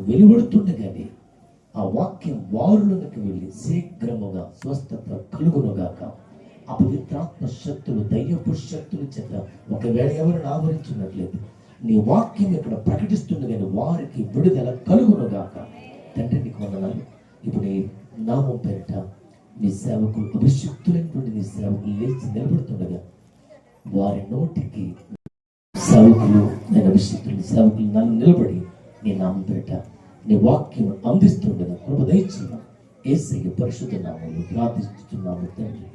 వెలువడుతుండగానే ఆ వాక్యం వారులోనికి వెళ్ళి శీఘ్రముగా స్వస్థత కలుగునుగాక. అపవిత్రాత్మ శక్తులు, దయ్యపు శక్తుల చేత ఒకవేళ ఎవరిని ఆవరించినట్లయితే నీ వాక్యం ఇక్కడ ప్రకటిస్తుండగానే వారికి విడుదల కలుగునుగాక. తండ్రి నీకు వందనాలు. ఇప్పుడు నీ నామం పేరిట నీ సేవకులు, అభిషిక్తులైనటువంటి నీ సేవకులు లేచి నిలబడుతుండగా వారి నోటికి సేవకులు, నేను అభిషిక్తులు సేవకులు నన్ను నిలబడి నీ నామం పేరిట నీ వాక్యం అందిస్తుండగా కృప దయచేయమని యేసయ్య పరిశుద్ధ నామములో ప్రార్థిస్తున్నాము తండ్రి.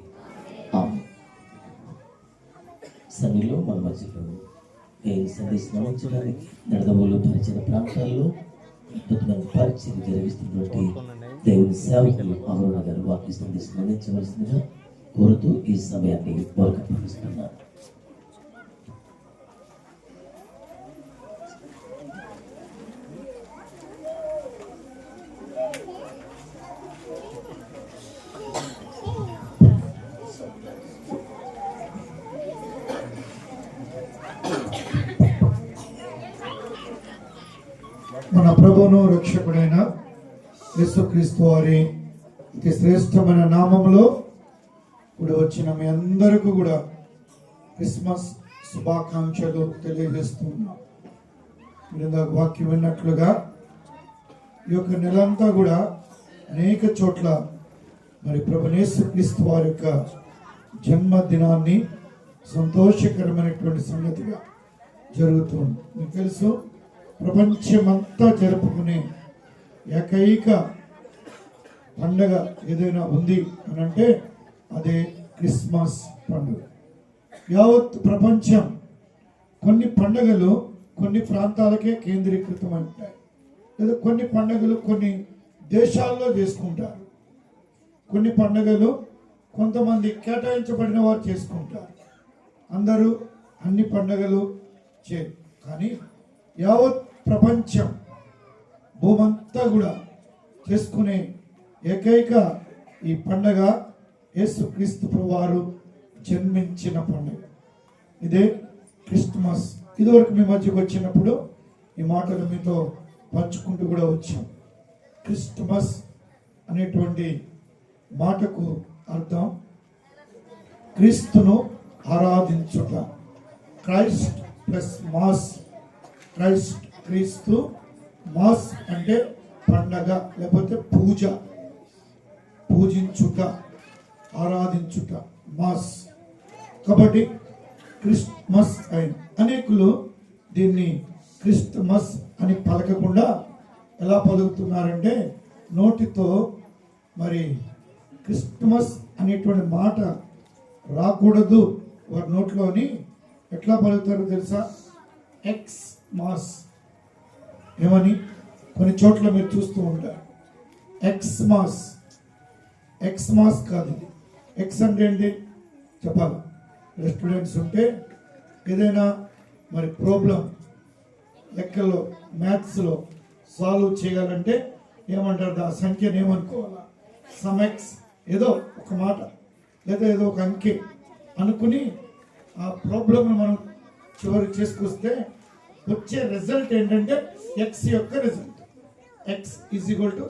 ఆమేన్. సమయంలో మన మధ్యలో సందేశం అందించడానికి నడదవోలు పరిచయ ప్రాంతాల్లో అద్భుతమైన పరిచయం జరిగిస్తున్నటువంటి దేవుని సేవకులు అరుణ గారు వాక్య సందేశం అందించవలసిందిగా కోరుతూ ఈ సమయాన్ని బోధపరుస్తున్నారు. మన ప్రభువును రక్షకుడైన యేసుక్రీస్తు వారి అతి శ్రేష్టమైన నామములో ఇప్పుడు వచ్చిన మీ అందరికీ కూడా క్రిస్మస్ శుభాకాంక్షలు తెలియజేస్తున్నాం. మీరు వాక్యం విన్నట్లుగా ఈ యొక్క నెలంతా కూడా అనేక చోట్ల మరి ప్రభు యేసుక్రీస్తు వారి యొక్క జన్మదినాన్ని సంతోషకరమైనటువంటి సంగతిగా జరుగుతుంది. మీకు తెలుసు, ప్రపంచమంతా జరుపుకునే ఏకైక పండగ ఏదైనా ఉంది అని అంటే అదే క్రిస్మస్ పండుగ. యావత్ ప్రపంచం కొన్ని పండుగలు కొన్ని ప్రాంతాలకే కేంద్రీకృతమై ఉంటాయి, లేదా కొన్ని పండుగలు కొన్ని దేశాల్లో చేసుకుంటారు, కొన్ని పండుగలు కొంతమంది కేటాయించబడిన వారు చేసుకుంటారు. అందరూ అన్ని పండుగలు కానీ యావత్ ప్రపంచం భూమంతా కూడా చేసుకునే ఏకైక ఈ పండగ యేసుక్రీస్తు ప్రభువారు జన్మించిన పండుగ. ఇదే క్రిస్మస్. ఇదివరకు మీ మధ్యకు వచ్చినప్పుడు ఈ మాటలు మీతో పంచుకుంటూ కూడా వచ్చాం. క్రిస్మస్ అనేటువంటి మాటకు అర్థం క్రీస్తును ఆరాధించుట. Christ plus mass. క్రైస్ట్, క్రీస్తు, మాస్ అంటే పండగ లేకపోతే పూజ, పూజించుట, ఆరాధించుట, మాస్. కాబట్టి క్రిస్మస్ అయిన అనేకులు దీన్ని క్రిస్మస్ అని పలకకుండా ఎలా పలుకుతున్నారంటే నోటితో మరి క్రిస్మస్ అనేటువంటి మాట రాకూడదు వారి నోట్లోని ఎట్లా పలుకుతారో తెలుసా? ఎక్స్ మాస్ ఏమని కొన్ని చోట్ల మీరు చూస్తూ ఉంటారు. X mass. ఎక్స్ మాస్ కాదు ఇది. ఎక్స్ అంటే ఏంటి చెప్పాలి. స్టూడెంట్స్ ఉంటే ఏదైనా మరి ప్రాబ్లం లెక్కల్లో మ్యాథ్స్లో సాల్వ్ చేయాలంటే ఏమంటారు? ఆ సంఖ్యను ఏమనుకోవాలా? సమ్ ఎక్స్ ఏదో ఒక మాట లేదా ఏదో ఒక అంకె అనుకుని ఆ ప్రాబ్లంను మనం చివరికి చేసుకొస్తే వచ్చే రిజల్ట్ ఏంటంటే ఎక్స్ యొక్క result. X is equal to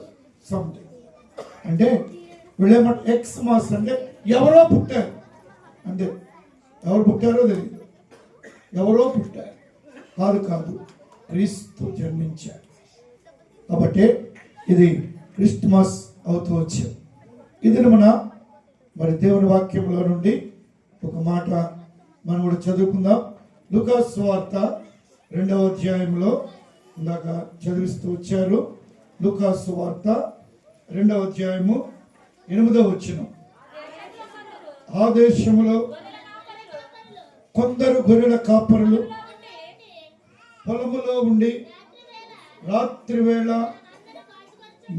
something. అంటే వీళ్ళేమంటే ఎక్స్ మాస్ అంటే ఎవరో పుట్టారు అంటే ఎవరు పుట్టారో తెలియదు, ఎవరో పుట్టారు కాదు, క్రీస్తు జన్మించారు. కాబట్టి ఇది క్రిస్మస్ అవుతూ వచ్చాం. ఇది మరి దేవుని వాక్యంలో నుండి ఒక మాట మనం కూడా చదువుకుందాం. లూకా సువార్త 2వ అధ్యాయంలో ఇందాక చదివిస్తూ వచ్చారు. లూకా సువార్త 2వ అధ్యాయము 8వ వచనం. ఆ దేశంలో కొందరు గొర్రెల కాపరులు పొలములో ఉండి రాత్రి వేళ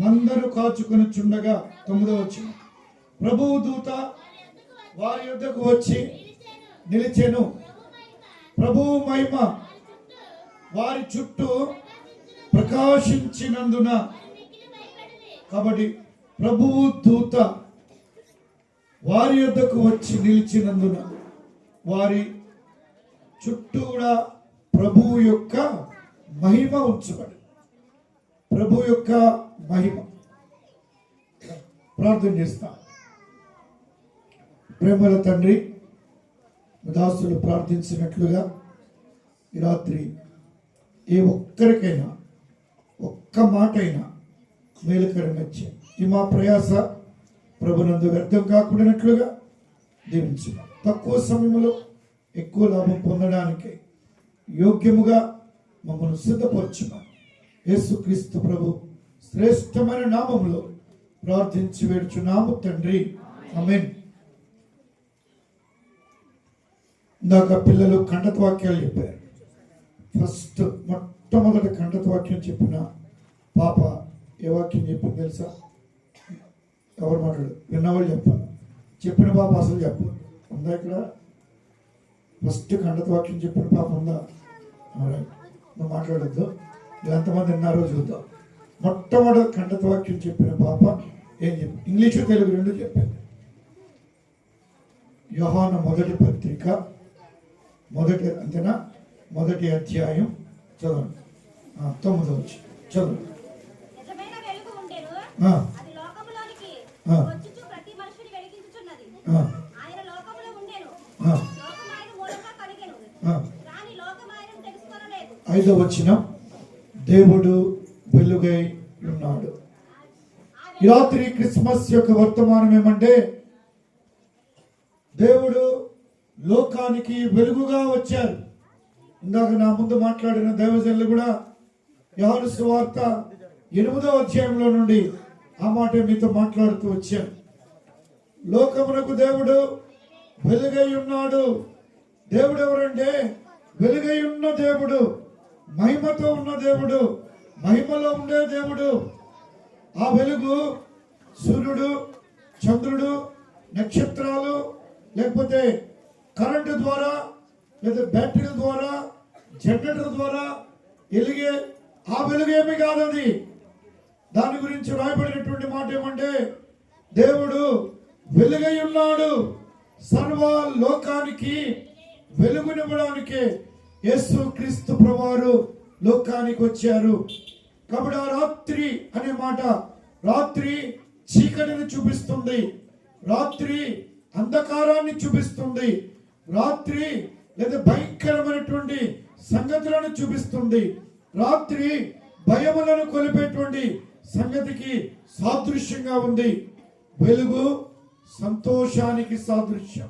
మందను కాచుకొని చుండగా 9వ వచనం. ప్రభువు దూత వారి యొద్దకు వచ్చి నిలిచెను. ప్రభువు మహిమ వారి చుట్టూ ప్రకాశించినందున. కాబట్టి ప్రభువు దూత వారి యొద్దకు వచ్చి నిలిచినందున వారి చుట్టూ కూడా ప్రభువు యొక్క మహిమ ఉంచబడి. ప్రభు యొక్క మహిమ. ప్రార్థన చేస్తాం. ప్రేమల తండ్రి, దాసులు ప్రార్థించినట్లుగా ఈ రాత్రి ఏ ఒక్కరికైనా ఒక్క మాట అయినా మేలుకరంగా ఇచ్చాను. ఈ మా ప్రయాస ప్రభునందు వ్యర్థం కాకుండానట్లుగా దీవించు. తక్కువ సమయంలో ఎక్కువ లాభం పొందడానికి యోగ్యముగా మమ్మల్ని సిద్ధపరచుమని యేసుక్రీస్తు ప్రభు శ్రేష్టమైన నామములో ప్రార్థించి వేడుచున్నాము తండ్రి, ఆమేన్. ఇందాక పిల్లలు ఖండత వాక్యాలు చెప్పారు. ఫస్ట్ మొట్టమొదటి ఖండత వాక్యం చెప్పిన పాప ఏ వాక్యం చెప్పింది తెలుసా? ఎవరు మాట్లాడు? విన్నవాళ్ళు చెప్పాలి. చెప్పిన పాప అసలు చెప్పాలి. ఉందా ఇక్కడ? ఫస్ట్ ఖండత వాక్యం చెప్పిన పాప ఉందా? నువ్వు మాట్లాడద్దు. ఎంతమంది విన్నారో చూద్దాం. మొట్టమొదటి ఖండత వాక్యం చెప్పిన పాప ఏం చెప్పి? ఇంగ్లీషు తెలుగు రెండు చెప్పింది. యోహాను మొదటి పత్రిక మొదటి అధ్యాయం చదవండి. 9వ వచనం చదవండి. ఐదవ వచనం, దేవుడు వెలుగై ఉన్నాడు. ఈ రాత్రి క్రిస్మస్ యొక్క వర్తమానం ఏమంటే, దేవుడు లోకానికి వెలుగుగా వచ్చారు. ఇందాక నా ముందు మాట్లాడిన దైవజనులు కూడా యోహాను సువార్త 8వ అధ్యాయంలో నుండి ఆ మాట మీతో మాట్లాడుతూ వచ్చాను. లోకమునకు దేవుడు వెలుగై ఉన్నాడు. దేవుడు ఎవరంటే వెలుగై ఉన్న దేవుడు, మహిమతో ఉన్న దేవుడు, మహిమలో ఉండే దేవుడు. ఆ వెలుగు సూర్యుడు, చంద్రుడు, నక్షత్రాలు, లేకపోతే కరెంటు ద్వారా, లేదా బ్యాటరీల ద్వారా, జనరేటర్ ద్వారా వెలిగే ఆ వెలుగు ఏమి కాదు. అది దాని గురించి రాయబడినటువంటి మాట ఏమంటే, దేవుడు వెలుగై ఉన్నాడు. సర్వ లోకానికి వెలుగునివ్వడానికి యేసు క్రీస్తు ప్రభువారు లోకానికి వచ్చారు. కాబట్టి ఆ రాత్రి అనే మాట, రాత్రి చీకటిని చూపిస్తుంది, రాత్రి అంధకారాన్ని చూపిస్తుంది, రాత్రి లేదా భయంకరమైనటువంటి సంగతులను చూపిస్తుంది, రాత్రి భయములను కొలిపేటువంటి సంగతికి సాదృశ్యంగా ఉంది. వెలుగు సంతోషానికి సాదృశ్యం,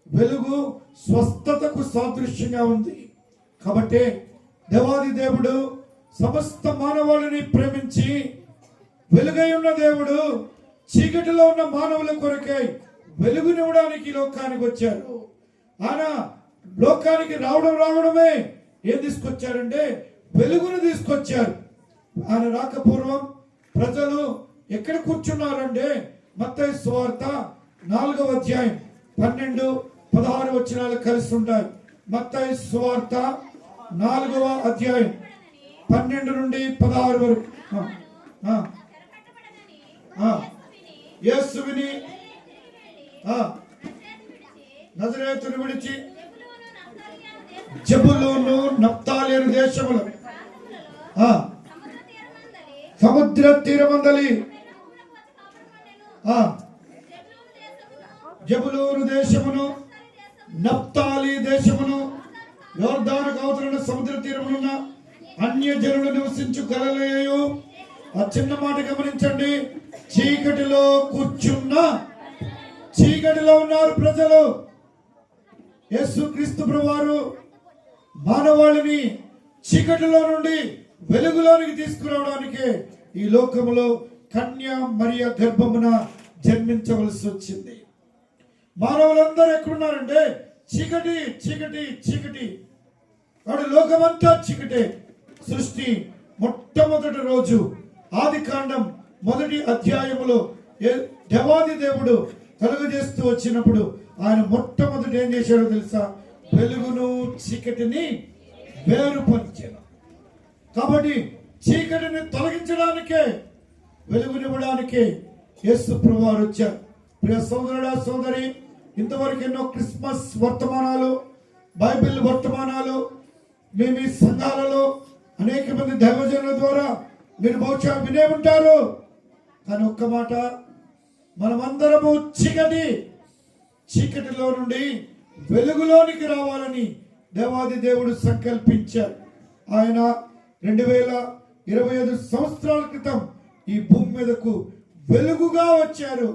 వెలుగు స్వస్థతకు సాదృశ్యంగా ఉంది. కాబట్టి దేవాది దేవుడు సమస్త మానవాళిని ప్రేమించి వెలుగై ఉన్న దేవుడు చీకటిలో ఉన్న మానవుల కొరకై వెలుగునివ్వడానికి లోకానికి వచ్చారు. ఆయన లోకానికి రావడమే ఏం తీసుకొచ్చారంటే వెలుగును తీసుకొచ్చారు. ఆయన రాకపూర్వం ప్రజలు ఎక్కడ కూర్చున్నారంటే మత్తయి సువార్త 4వ అధ్యాయం 12-16 వచనాలు కలిసి ఉంటాయి. మత్తయి సువార్త 4వ అధ్యాయం 12 నుండి 16 వరకు. యేసువిని నజరేతును విడిచి జెబూలూను నఫ్తాలి అను దేశములు, సముద్ర తీరమందలి జెబూలూను దేశమును, నఫ్తాలి దేశమును, యోర్దాను అవతలన సముద్ర తీరమునున్న అన్య జనులు నివసించు గలిలయయు. ఆ చిన్న మాట గమనించండి. చీకటిలో కూర్చున్న, చీకటిలో ఉన్నారు ప్రజలు. యేసుక్రీస్తు ప్రభువారు మానవాళిని చీకటిలో నుండి వెలుగులోనికి తీసుకురావడానికి ఈ లోకములో కన్య మరియ గర్భమున జన్మించవలసి వచ్చింది. మానవులందరూ ఎక్కడున్నారంటే చీకటి చీకటి చీకటి. వాడు లోకమంతా చీకటే. సృష్టి మొట్టమొదటి రోజు ఆది కాండం 1వ అధ్యాయములో దేవాది దేవుడు కలుగజేస్తూ వచ్చినప్పుడు ఆయన మొట్టమొదటి ఏం చేశాడో తెలుసా? వెలుగును చీకటిని వేరుపరిచాను. కాబట్టి చీకటిని తొలగించడానికే, వెలుగునివ్వడానికే యేసు ప్రభువారు వచ్చారు. ప్రియ సోదరుడా సోదరి, ఇంతవరకు ఎన్నో క్రిస్మస్ వర్తమానాలు, బైబిల్ వర్తమానాలు మేము ఈ సంఘాలలో అనేక మంది దైవజనుల ద్వారా మీరు బహుశా వినే ఉంటారు. కానీ ఒక్క మాట, మనమందరము చీకటిలో నుండి వెలుగులోనికి రావాలని దేవాది దేవుడు సంకల్పించారు. ఆయన 2025 సంవత్సరాల క్రితం ఈ భూమి మీదకు వెలుగుగా వచ్చారు.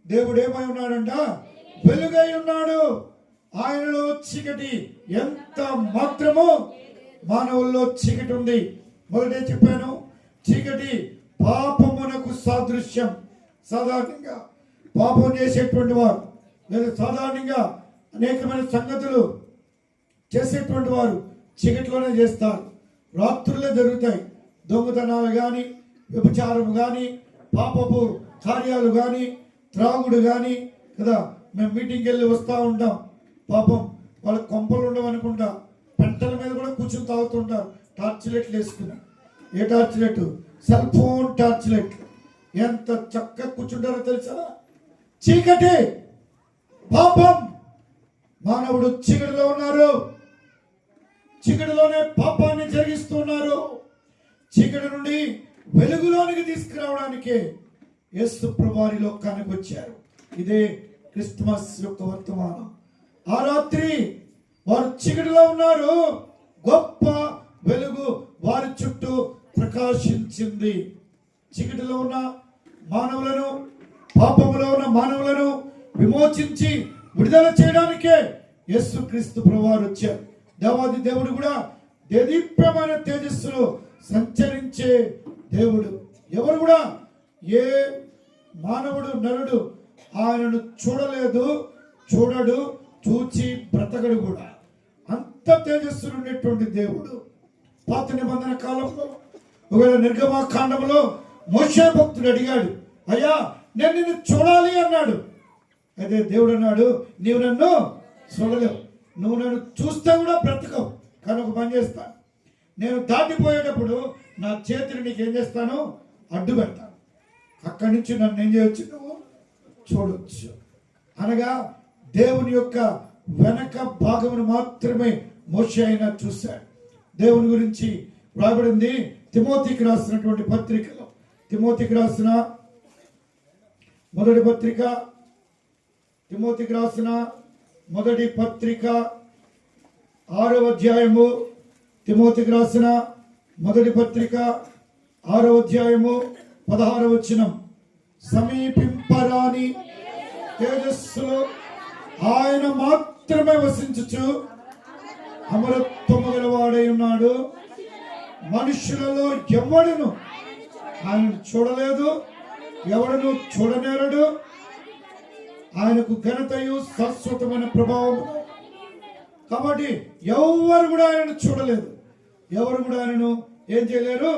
దేవుడు ఏమై ఉన్నాడంట? వెలుగై ఉన్నాడు. ఆయనలో చీకటి ఎంత మాత్రమో మానవుల్లో చీకటి ఉంది. మొదటే చెప్పాను, చీకటి పాపమునకు సాదృశ్యం. సాధారణంగా పాపం చేసేటువంటి వారు లేదా సాధారణంగా అనేకమైన సంగతులు చేసేటువంటి వారు చీకటిలోనే చేస్తారు. రాత్రులే జరుగుతాయి. దొంగతనాలు కానీ, వ్యభిచారం కానీ, పాపపు కార్యాలు కానీ, త్రాగుడు కానీ కదా. మేము మీటింగ్కి వెళ్ళి వస్తూ ఉంటాం. పాపం వాళ్ళ కొంపలు ఉండవు అనుకుంటా, పెంటల మీద కూడా కూర్చొని తాగుతుంటారు. టార్చ్ లైట్లు వేసుకుని. ఏ torch light? Cell phone torch light. ఎంత చక్కగా కూర్చుంటారో తెలుసా? చీకటి, పాపం. మానవుడు చీకటిలో ఉన్నారు. చీకటిలోనే పాపాన్ని జరిగిస్తున్నారు. చీకటి నుండి వెలుగులోనికి తీసుకురావడానికి యేసు ప్రభువారి లోకానికి వచ్చారు. ఇదే క్రిస్మస్ యొక్క వర్తమానం. ఆ రాత్రి వారు చీకటిలో ఉన్నారు. గొప్ప వెలుగు వారి చుట్టూ ప్రకాశించింది. చీకటిలో ఉన్న మానవులను, పాపములో ఉన్న మానవులను విమోచించి విడుదల చేయడానికే యేసుక్రీస్తు ప్రభువారు వచ్చారు. దేవాది దేవుడు కూడా దేదీప్యమైన తేజస్సులో సంచరించే దేవుడు. ఎవరు కూడా, ఏ మానవుడు, నరుడు ఆయనను చూడలేదు, చూడడు, చూచి బ్రతకడు కూడా. అంత తేజస్సులు ఉండేటువంటి దేవుడు. పాత నిబంధన కాలంలో ఒకవేళ నిర్గమాకాండంలో మోషే భక్తుడు అడిగాడు, అయ్యా నేను నిన్ను చూడాలి అన్నాడు. అయితే దేవుడు అన్నాడు, నీవు నన్ను చూడలేవు, నువ్వు నన్ను చూస్తే కూడా బ్రతకవు. కానీ ఒక పని చేస్తా, నేను దాటిపోయేటప్పుడు నా చేతిని నీకేం చేస్తాను? అడ్డు పెడతాను. అక్కడి నుంచి నన్ను ఏం చేయొచ్చు? నువ్వు చూడొచ్చు. అనగా దేవుని యొక్క వెనక భాగమును మాత్రమే మోషే అయినా చూశాడు. దేవుని గురించి రాయబడింది తిమోతికి రాసినటువంటి పత్రికలో. తిమోతికి రాసిన మొదటి పత్రిక, తిమోతికి రాసిన మొదటి పత్రిక 6వ అధ్యాయము. తిమోతికి రాసిన మొదటి పత్రిక 6వ అధ్యాయము 16వ వచనం. సమీపింపరాని తేజస్సులో ఆయన మాత్రమే వసించుచు అమరత్వము గలవాడై ఉన్నాడు. మనుషులలో ఎవడును ఆయన చూడలేదు, ఎవడును చూడనేరడు. ఆయనకు ఘనతయు శాశ్వతమైన ప్రభావం. కాబట్టి ఎవరు కూడా ఆయనను చూడలేదు, ఎవరు కూడా ఆయనను ఏం చేయలేరు.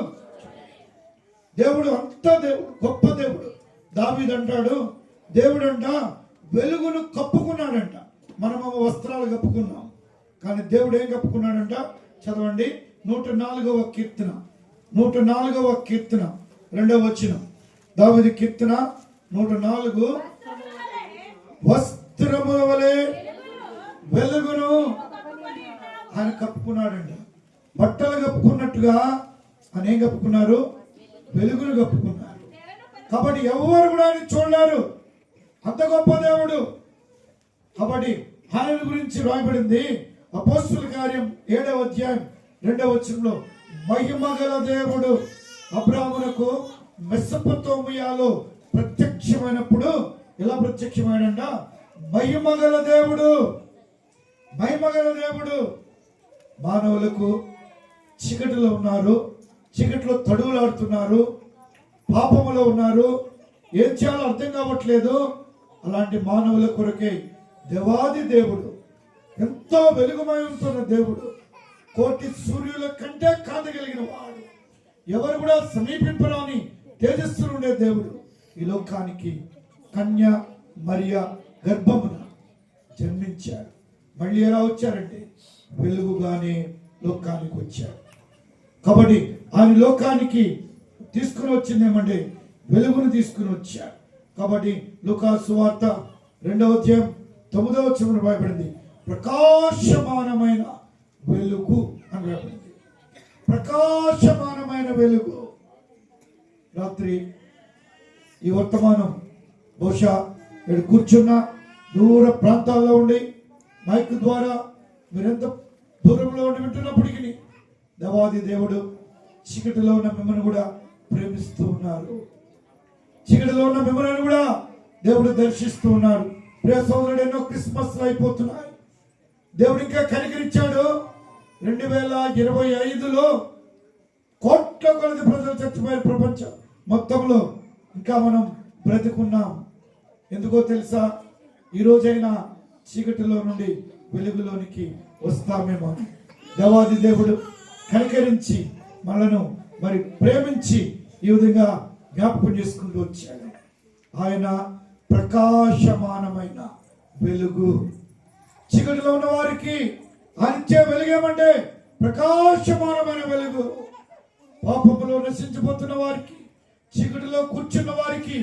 దేవుడు అంత దేవుడు, గొప్ప దేవుడు. దావీదు అంటాడు, దేవుడు అంట వెలుగును కప్పుకున్నాడంట. మనము వస్త్రాలు కప్పుకున్నాం, కానీ దేవుడు ఏం కప్పుకున్నాడంట? చదవండి, 104వ కీర్తన, 104వ కీర్తన 2వ వచనం. దావీదు కీర్తన 104. వస్త్రముల వలె వెలుగును ఆయన కప్పుకున్నాడంట. బట్టలు కప్పుకున్నట్టుగా ఆయన ఏం కప్పుకున్నారు? వెలుగును కప్పుకున్నారు. కాబట్టి ఎవరు కూడా ఆయన చూడలేరు. అంత గొప్ప దేవుడు. కాబట్టి ఆయన గురించి రాయబడింది అపోస్తుల కార్యం 7వ అధ్యాయం 2వ వచనంలో, మహిమగల దేవుడు అబ్రాహామునకు మెసొపొతామియాలో ప్రత్యక్షమైనప్పుడు ఎలా ప్రత్యక్షమైనంట? మహిమగల దేవుడు, మహిమగల దేవుడు. మానవులకు చీకటిలో ఉన్నారు, చీకటిలో తడువులాడుతున్నారు, పాపములో ఉన్నారు, ఏం చేయాలో అర్థం కావట్లేదు. అలాంటి మానవుల కొరకే దేవాది దేవుడు, ఎంతో వెలుగుమై ఉంటున్న దేవుడు, కోటి సూర్యుల కంటే కాంతగలిగిన వాడు, ఎవరు కూడా సమీపింపరాని తేజస్సులు ఉండే దేవుడు ఈ లోకానికి కన్య మరియ గర్భమున జన్మించాడు. మళ్ళీ ఎలా వచ్చారంటే వెలుగుగానే లోకానికి వచ్చాడు. కాబట్టి ఆయన లోకానికి తీసుకుని వచ్చింది ఏమంటే వెలుగును తీసుకుని వచ్చాడు. కాబట్టి లూకా సువార్త 2వ అధ్యాయం 9వ వచనంలో రాయబడింది, ప్రకాశమానమైన వెలుగు అని రాయబడింది. ప్రకాశమానమైన వెలుగు. రాత్రి ఈ వర్తమానం బహుశా ఇక్కడ కూర్చున్న దూర ప్రాంతాల్లో ఉండి మైక్ ద్వారా మీరెంత దూరంలో ఉండి వింటున్నప్పటికీ దేవాది దేవుడు చీకటిలో ఉన్న మిమ్మల్ని కూడా ప్రేమిస్తూ ఉన్నారు. చీకటిలో ఉన్న మిమ్మల్ని కూడా దేవుడు దర్శిస్తూ ఉన్నారు. ప్రియ సోదరుడు, ఎన్నో క్రిస్మస్లు అయిపోతున్నాయి. దేవుడు ఇంకా కనికరించాడు. 2025లో కోట్ల కొలది ప్రజలు చచ్చిపోయే ప్రపంచం మొత్తంలో ఇంకా మనం బ్రతికున్నాం. ఎందుకో తెలుసా? ఈ రోజైనా చీకటిలో నుండి వెలుగులోనికి వస్తామేమో. దేవాది దేవుడు కనికరించి మనను మరి ప్రేమించి ఈ విధంగా జ్ఞాపకం చేసుకుంటూ వచ్చాడు. ఆయన ప్రకాశమానమైన వెలుగు. చీకటిలో ఉన్న వారికి అంచే వెలుగేమంటే ప్రకాశమానమైన వెలుగు. పాపములో నశించిపోతున్న వారికి, చీకటిలో కూర్చున్న వారికి,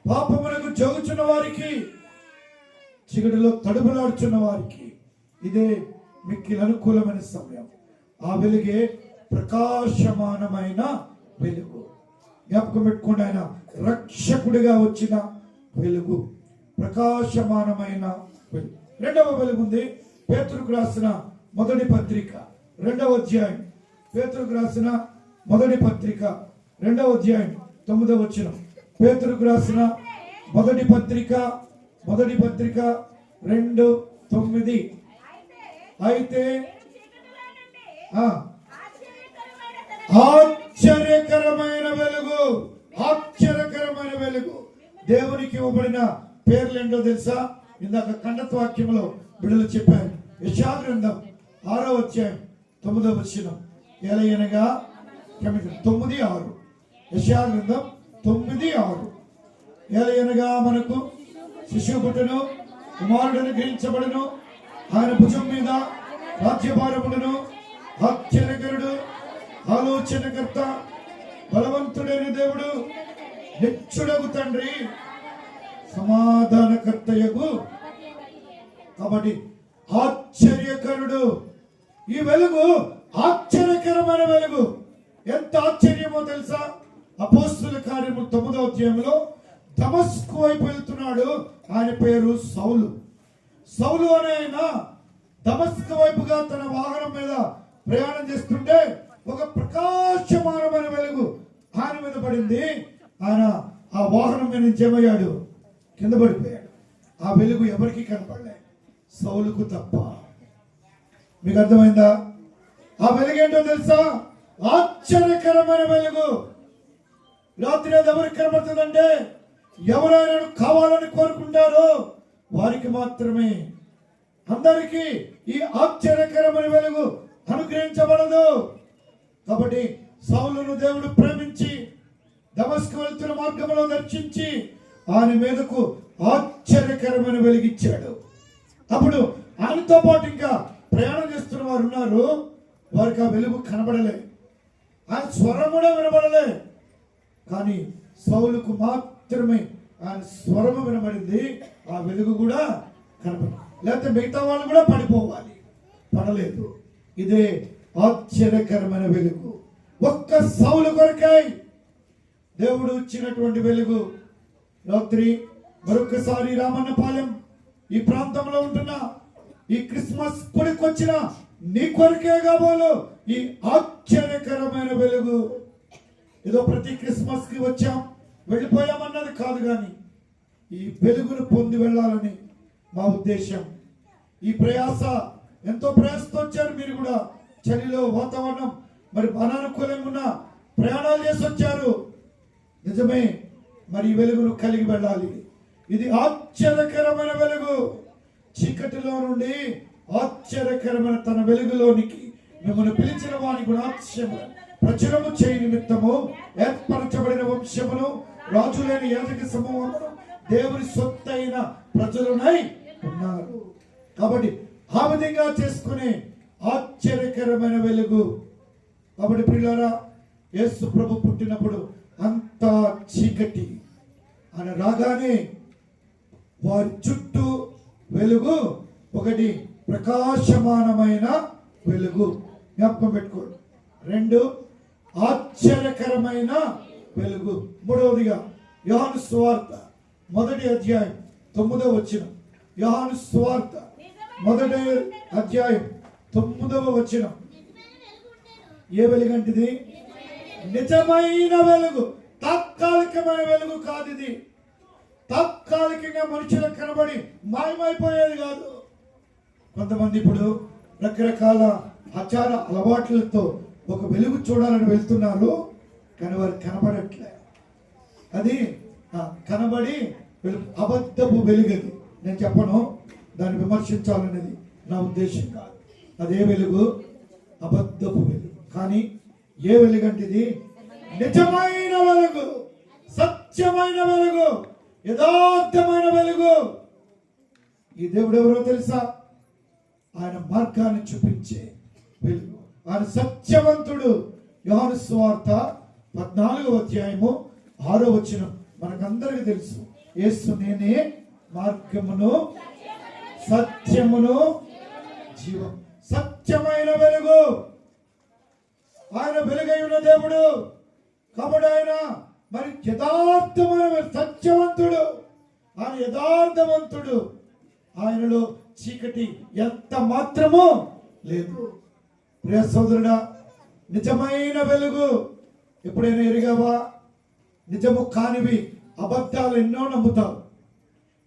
పాపములకు జోగుచున్న వారికి, చీకటిలో తడుపులాడుచున్న వారికి ఇదే మిక్కిలి అనుకూలమైన సమయం. ఆ వెలుగే ప్రకాశమానమైన వెలుగు. జ్ఞాపకం పెట్టుకోండి, ఆయన రక్షకుడిగా వచ్చిన వెలుగు, ప్రకాశమానమైన వెలుగు. రెండవ వెలుగు ఉంది. పేతురుకు రాసిన మొదటి పత్రిక 2వ అధ్యాయం. పేతురుకు రాసిన మొదటి పత్రిక 2వ అధ్యాయం 9వ వచనం. పేతురుకు రాసిన మొదటి పత్రిక 2:9. అయితే ఆశ్చర్యకరమైన వెలుగు, ఆశ్చర్యకరమైన వెలుగు. దేవునికి ఇవ్వబడిన పేర్లు ఏంటో తెలుసా? ఇందాక ఖండత వాక్యంలో బిడ్డలు చెప్పారు. యెషయా గ్రంథం 6వ అధ్యాయం 9వ వచనం. ఎలయనగా 9:6. యెషయా గ్రంథం 9:6. ఎలయనగా మనకు శిశువు పుట్టును, కుమారుడను గ్రహించబడును, ఆయన భుజం మీద రాజ్యభారములను, ఆశ్చర్యకరుడు, ఆలోచనకర్త, బలవంతుడైన దేవుడు, నిత్యుడగు తండ్రి, సమాధానకర్తయగు. కాబట్టి ఆశ్చర్యకరుడు. ఈ వెలుగు ఆశ్చర్యకరమైన వెలుగు. ఎంత ఆశ్చర్యమో తెలుసా? అపోస్తుల కార్యము 9వ అధ్యాయంలో దమస్కు వైపు వెళ్తున్నాడు. ఆయన పేరు సౌలు. సౌలు అనే ఆయన దమస్కు వైపుగా తన వాహనం మీద ప్రయాణం చేస్తుంటే ఒక ప్రకాశమానమైన వెలుగు ఆయన మీద పడింది. ఆయన ఆ వాహనం మీద నుంచి ఏమయ్యాడు? కింద పడిపోయాడు. ఆ వెలుగు ఎవరికి కనపడలే, సౌలుకు తప్ప. మీకు అర్థమైందా? ఆ వెలుగు ఏంటో తెలుసా? ఆశ్చర్యకరమైన వెలుగు. రాత్రి అది ఎవరికి కనబడుతుందంటే ఎవరైనా కావాలని కోరుకుంటారో వారికి మాత్రమే. అందరికీ ఈ ఆశ్చర్యకరమైన వెలుగు అనుగ్రహించబడదు. కాబట్టి సౌలును దేవుడు ప్రేమించి దమస్కు వెళ్తున్న మార్గంలో దర్శించి ఆయన మీదకు ఆశ్చర్యకరమైన వెలిగిచ్చాడు. అప్పుడు ఆయనతో పాటు ఇంకా ప్రయాణం చేస్తున్న వారు ఉన్నారు. వారికి ఆ వెలుగు కనబడలే, ఆయన స్వరం కూడా వినబడలే. కానీ సౌలుకు మాత్రమే ఆయన స్వరము వినబడింది, ఆ వెలుగు కూడా కనబడి. లేకపోతే మిగతా వాళ్ళు కూడా పడిపోవాలి, పడలేదు. ఇదే ఆశ్చర్యకరమైన వెలుగు. ఒక్క సౌలు కొరకై దేవుడు ఇచ్చినటువంటి వెలుగు. రాత్రి మరొకసారి రామన్నపాలెం ఈ ప్రాంతంలో ఉంటున్న ఈ క్రిస్మస్ కొడుకొచ్చిన నీ కొరకే కాబోలు ఈ ఆశ్చర్యకరమైన వెలుగు. ఏదో ప్రతి క్రిస్మస్ కి వచ్చాం వెళ్ళిపోయామన్నది కాదు, కానీ ఈ వెలుగును పొంది వెళ్ళాలని మా ఉద్దేశం. ఈ ప్రయాస ఎంతో ప్రయాసతో వచ్చారు మీరు కూడా. చలిలో వాతావరణం మరి అనానుకూలంగా ఉన్న ప్రయాణాలు చేసి వచ్చారు. నిజమే, మరి ఈ వెలుగును కలిగి వెళ్ళాలి. ఇది ఆశ్చర్యకరమైన వెలుగు. చీకటిలో నుండి ఆశ్చర్యకరమైన తన వెలుగులోనికి మిమ్మల్ని పిలిచిన వాని గుణాత్యము ప్రచురము చేయ నిమిత్తము ఏర్పరచబడిన వంశమును, రాజులైన యాజక సమూహమును, దేవుని సొత్తైన ప్రజలునై ఉన్నారు. కాబట్టి ఆ విధంగా చేసుకునే ఆశ్చర్యకరమైన వెలుగు. కాబట్టి ప్రియులారా, యేసు ప్రభు పుట్టినప్పుడు అంతా చీకటి. ఆయన రాగానే వారి చుట్టూ వెలుగు, ఒకటి ప్రకాశమానమైన వెలుగు. జ్ఞాపకం పెట్టుకోండి. 2 ఆశ్చర్యకరమైన వెలుగు. మూడవదిగా యోహాను సువార్త 1వ అధ్యాయం 9వ వచనం. యోహాను సువార్త 1వ అధ్యాయం 9వ వచనం. ఏ వెలుగంటిది? నిజమైన వెలుగు, తాత్కాలికమైన వెలుగు కాదు ఇది. తాత్కాలికంగా మనుషులకు కనబడి మాయమైపోయేది కాదు. కొంతమంది ఇప్పుడు రకరకాల ఆచార అలవాట్లతో ఒక వెలుగు చూడాలని వెళ్తున్నారు, కానీ వారు కనబడట్లే. అది కనబడి వెలుగు, అబద్ధపు వెలుగది. నేను చెప్పను, దాన్ని విమర్శించాలనేది నా ఉద్దేశం కాదు. అదే వెలుగు అబద్ధపు వెలుగు. కానీ ఏ వెలుగు అంటే ఇది నిజమైన వెలుగు, సత్యమైన వెలుగు, యథార్థమైన వెలుగు. ఈ దేవుడు ఎవరో తెలుసా? ఆయన మార్గాన్ని చూపించే వెలుగు. ఆయన సత్యవంతుడు. యోహాను సువార్త 14వ అధ్యాయము 6వ వచనం మనకందరికీ తెలుసు. యేసు నేనే మార్గమును సత్యమును జీవం. సత్యమైన వెలుగు. ఆయన వెలుగై ఉన్న దేవుడు కాబట్టి ఆయన మరి యథార్థమైన సత్యవంతుడు. ఆయన యథార్థవంతుడు. ఆయనలో చీకటి ఎంత మాత్రమూ లేదు. ప్రియ సోదరుడా, నిజమైన వెలుగు ఎప్పుడైనా ఎరిగావా? నిజము కానివి అబద్ధాలు ఎన్నో నమ్ముతావు.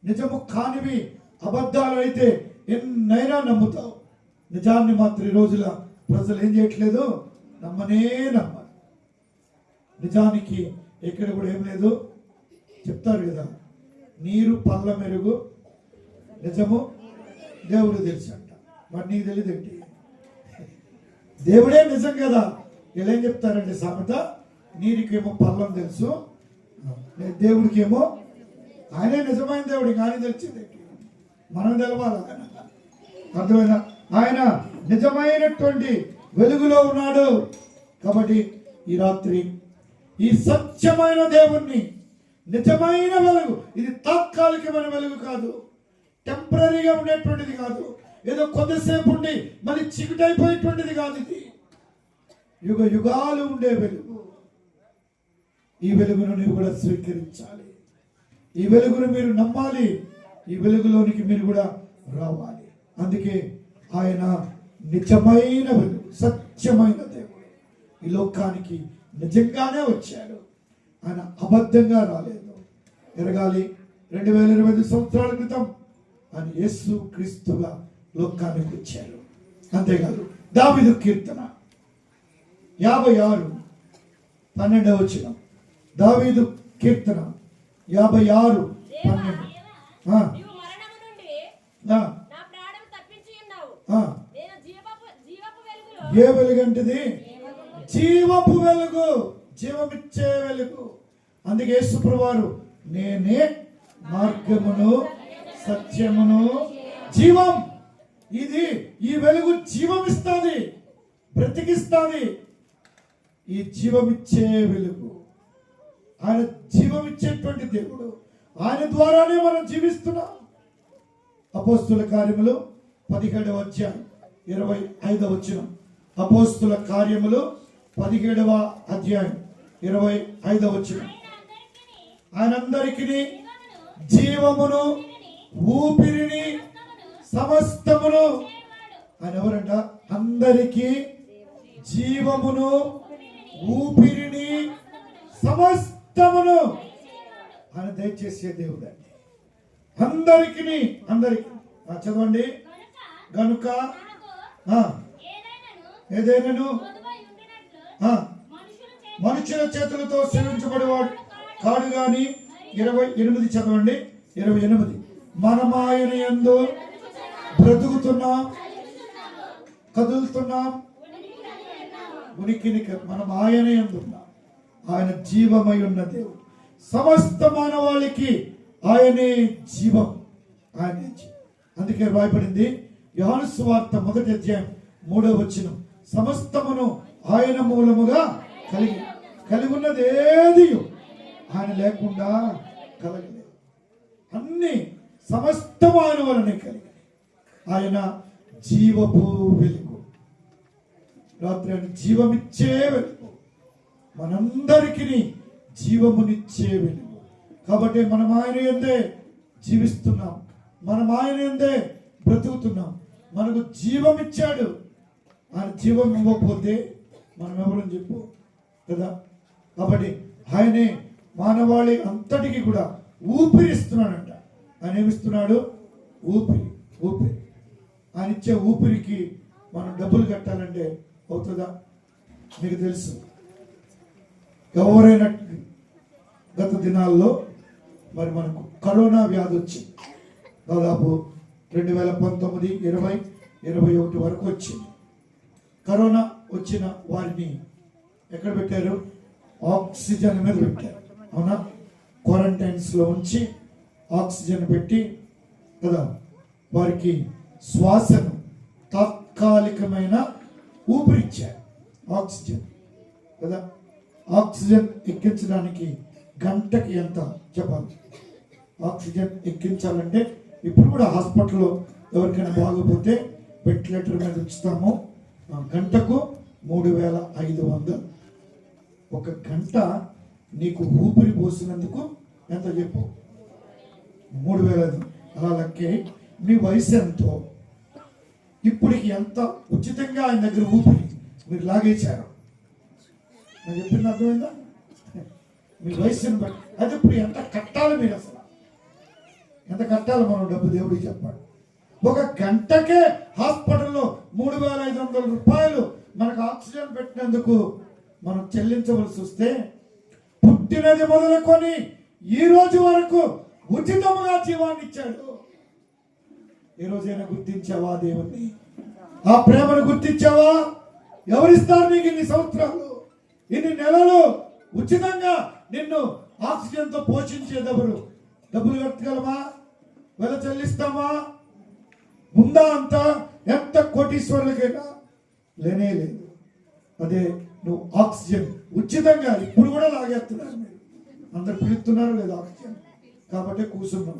నిజము కానివి అబద్ధాలు అయితే ఎన్నైనా నమ్ముతావు. నిజాన్ని మాత్రం ఈ రోజుల ప్రజలు ఏం చేయట్లేదు, నమ్మనే నమ్మరు. నిజానికి ఎక్కడ కూడా ఏం లేదు. చెప్తారు కదా, నీరు పళ్ళ మెరుగు, నిజము దేవుడు తెలుసు అంట. మరి నీకు తెలియదు ఏంటి? దేవుడే నిజం కదా. ఇలా ఏం చెప్తారండి సామెత, నీరుకేమో పళ్ళం తెలుసు, దేవుడికేమో ఆయనే నిజమైన దేవుడు, కానీ తెలిసింది మనం తెలవాలి. అర్థమైనా? ఆయన నిజమైనటువంటి వెలుగులో ఉన్నాడు. కాబట్టి ఈ రాత్రి ఈ సత్యమైన దేవుణ్ణి, నిజమైన వెలుగు, ఇది తాత్కాలికమైన వెలుగు కాదు, టెంపరీగా ఉండేటువంటిది కాదు, ఏదో కొద్దిసేపు ఉండి మళ్ళీ చికుటైపోయేటువంటిది కాదు. ఇది యుగ యుగాలు ఉండే వెలుగు. ఈ వెలుగును నీవు కూడా స్వీకరించాలి. ఈ వెలుగును మీరు నమ్మాలి. ఈ వెలుగులోనికి మీరు కూడా రావాలి. అందుకే ఆయన నిజమైన వెలుగు, సత్యమైన దేవుడు. ఈ లోకానికి నిజంగానే వచ్చాడు. ఆయన అబద్ధంగా రాలేదు. ఎరగాలి, 2025 సంవత్సరాల క్రితం ఆయన యేసు క్రీస్తుగా లోకానికి వచ్చారు. అంతేకాదు, దావీదు కీర్తన 56:12 వచనం. దావీదు కీర్తన 56:12. ఏ వెలుగంటిది? జీవపు వెలుగు, జీవమిచ్చే వెలుగు. అందుకే యేసు ప్రభువారు నేనే మార్గమును సత్యమును జీవం. ఇది ఈ వెలుగు జీవమిస్తుంది, బ్రతికిస్తుంది. ఈ జీవమిచ్చే వెలుగు, ఆయన జీవమిచ్చేటువంటి దేవుడు. ఆయన ద్వారానే మనం జీవిస్తున్నాం. అపోస్తుల కార్యములు 17వ అధ్యాయం 25వ వచనం. అపోస్తుల కార్యములు 17వ అధ్యాయం 25వ వచనం. ఆయనందరికీ జీవమును ఊపిరిని సమస్తమును. ఆయన ఎవరంట? అందరికీ జీవమును ఊపిరిని సమస్తమును ఆయన దయచేసే దేవుడు అండి. అందరికీ చదవండి. గనుక ఏదైనాను మనుషుల చేతులతో సేవించబడేవాడు కాడు గాని. 28 చదవండి. 28 మనమాయన యందు బ్రతుకుతున్నాం, కదులుతున్నాం, ఉనికిని మనం ఆయన యందు ఉన్నాం. ఆయన జీవమై ఉన్న దేవుడు. సమస్త మానవాళికి ఆయనే జీవం, ఆయనే జీవం. అందుకే రాయబడింది యోహాను సువార్త 1వ అధ్యాయం 3వ వచనం. సమస్తమును ఆయన మూలముగా కలిగి ఉన్నది ఏది ఆయన లేకుండా కలగలేదు. అన్ని సమస్తం ఆయన వలనే కలిగి. ఆయన జీవపు వెలుగు. రాత్రి ఆయన జీవమిచ్చే వెలుగు. మనందరికీ జీవమునిచ్చే వెలుగు. కాబట్టి మనం ఆయన యందే జీవిస్తున్నాం, మనం ఆయన యందే బ్రతుకుతున్నాం. మనకు జీవం ఇచ్చాడు. ఆయన జీవం ఇవ్వకపోతే మనం ఎవరని చెప్పు కదా. కాబట్టి ఆయనే మానవాళి అంతటికి కూడా ఊపిరిస్తున్నాడంట. ఆయన ఏమిస్తున్నాడు? ఊపిరి. ఊపిరి. ఆయన ఇచ్చే ఊపిరికి మనం డబ్బులు కట్టాలంటే అవుతుందా? మీకు తెలుసు, ఎవరైనా గత దినాల్లో మరి మనకు కరోనా వ్యాధి వచ్చింది. దాదాపు 2019, 20, 21 వరకు వచ్చింది. కరోనా వచ్చిన వారిని ఎక్కడ పెట్టారు? ఆక్సిజన్ మీద పెట్టారు. అవునా? క్వారంటైన్స్లో ఉంచి ఆక్సిజన్ పెట్టి కదా వారికి శ్వాసను తాత్కాలికమైన ఊపిరిచ్చారు. ఆక్సిజన్ కదా. ఆక్సిజన్ ఎక్కించడానికి గంటకి ఎంత చెప్పాలి? ఆక్సిజన్ ఎక్కించాలంటే ఇప్పుడు కూడా హాస్పిటల్లో ఎవరికైనా బాగోపోతే వెంటిలేటర్ మీద ఉంచుతాము. గంటకు 3500. ఒక గంట నీకు ఊపిరి పోసినందుకు ఎంత చెప్పు? 3500. అలా లెక్కే. మీ వయసు ఎంతో? ఇప్పటికి ఎంత ఉచితంగా ఆయన దగ్గర ఊపిరి మీరు లాగేశారు? నేను చెప్పింది అర్థమైందా? మీ వయసుని బట్టి అది ఇప్పుడు ఎంత కట్టాలి మీరు? అసలు ఎంత కట్టాలి మనం డబ్బు? దేవుడికి చెప్పాలి. ఒక గంటకే హాస్పిటల్లో 3500 రూపాయలు మనకు ఆక్సిజన్ పెట్టినందుకు మనం చెల్లించవలసి వస్తే, పుట్టినది మొదలుకొని ఈ రోజు వరకు ఉచితముగా జీవాన్ని ఇచ్చాడు. ఏ రోజైనా గుర్తించావా దేవుణ్ణి? ఆ ప్రేమను గుర్తించావా? ఎవరిస్తారు నీకు ఇన్ని సంవత్సరాలు, ఇన్ని నెలలు ఉచితంగా నిన్ను ఆక్సిజన్తో పోషించేదెవరు? డబ్బులు కట్టగలమా? వెల చెల్లిస్తామా? ఉందా అంత? ఎంత కోటీశ్వరులకైనా లేనే లేదు. అదే నువ్వు ఆక్సిజన్ ఉచితంగా ఇప్పుడు కూడా లాగేస్తున్నారు. మీరు అందరు పిలుస్తున్నారు లేదు ఆక్సిజన్, కాబట్టి కూర్చున్నాం.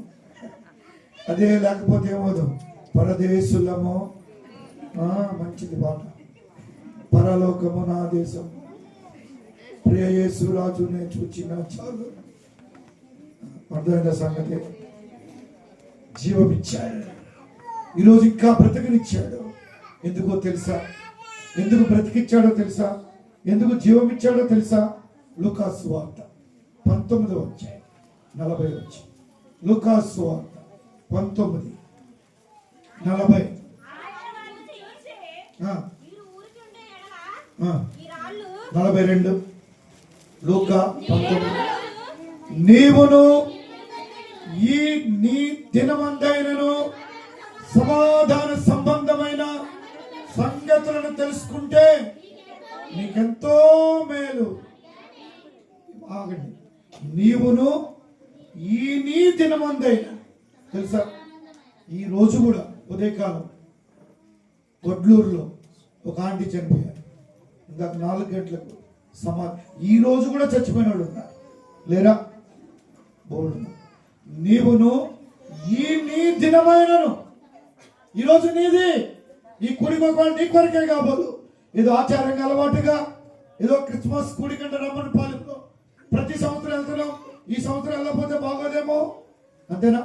అదే లేకపోతే ఏమవుతాం? పరదేశులము. మంచిది పాట. పరలోకము నా దేశం, ప్రియ యేసు రాజునే చూచిన చాలు. అర్థమైన సంగతి. జీవం ఇచ్చాడు. ఈరోజు ఇంకా బ్రతికినిచ్చాడు. ఎందుకో తెలుసా? ఎందుకు బ్రతికిచ్చాడో తెలుసా? ఎందుకు జీవం ఇచ్చాడో తెలుసా? లూకాసు వార్త 19వ అధ్యాయం 40 వచ్చి. లూకాసు వార్త 19:40. 42. లూకా 19. నీవును ఈ నీ దినమందైనను సమాధాన సంబంధమైన సంగతులను తెలుసుకుంటే నీకెంతో మేలు. ఆగండి. నీవును ఈ నీ దినమందైన. తెలుసా? ఈ రోజు కూడా ఉదయకాలం గొడ్లూరులో ఒక ఆంటీ చనిపోయారు. ఇందాక 4 గంటలకు ఈ రోజు కూడా చచ్చిపోయిన వాళ్ళు ఉన్నారు లేరా? బోర్డు. నీవును ఈ నీ దినమైనను. ఈరోజు నీది. ఈ కుడికి ఒకవేళ నీ కొరకే కాబోదు. ఏదో ఆచారంగా అలవాటుగా ఏదో క్రిస్మస్ కుడి కంటే రమ్మని పాలెంలో ప్రతి సంవత్సరం వెళ్తున్నాం. ఈ సంవత్సరం వెళ్ళకపోతే బాగోదేమో, అంతేనా?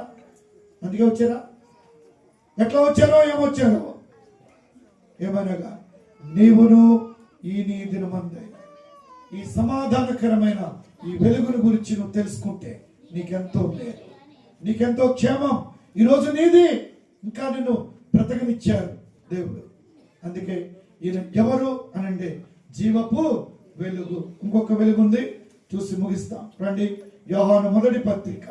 అందుకే వచ్చారా? ఎట్లా వచ్చారో ఏమొచ్చారో ఏమైనా నీవును ఈ నీ దినమందైన ఈ సమాధానకరమైన ఈ వెలుగును గురించి నువ్వు తెలుసుకుంటే నీకెంతో మేలు, నీకెంతో క్షేమం. ఈరోజు నీది. ఇంకా నిన్ను బ్రతకనిచ్చారు దేవుడు. అందుకే ఈయన ఎవరు అనంటే జీవపు వెలుగు. ఇంకొక వెలుగు ఉంది, చూసి ముగిస్తాం రండి. యోహాను మొదటి పత్రిక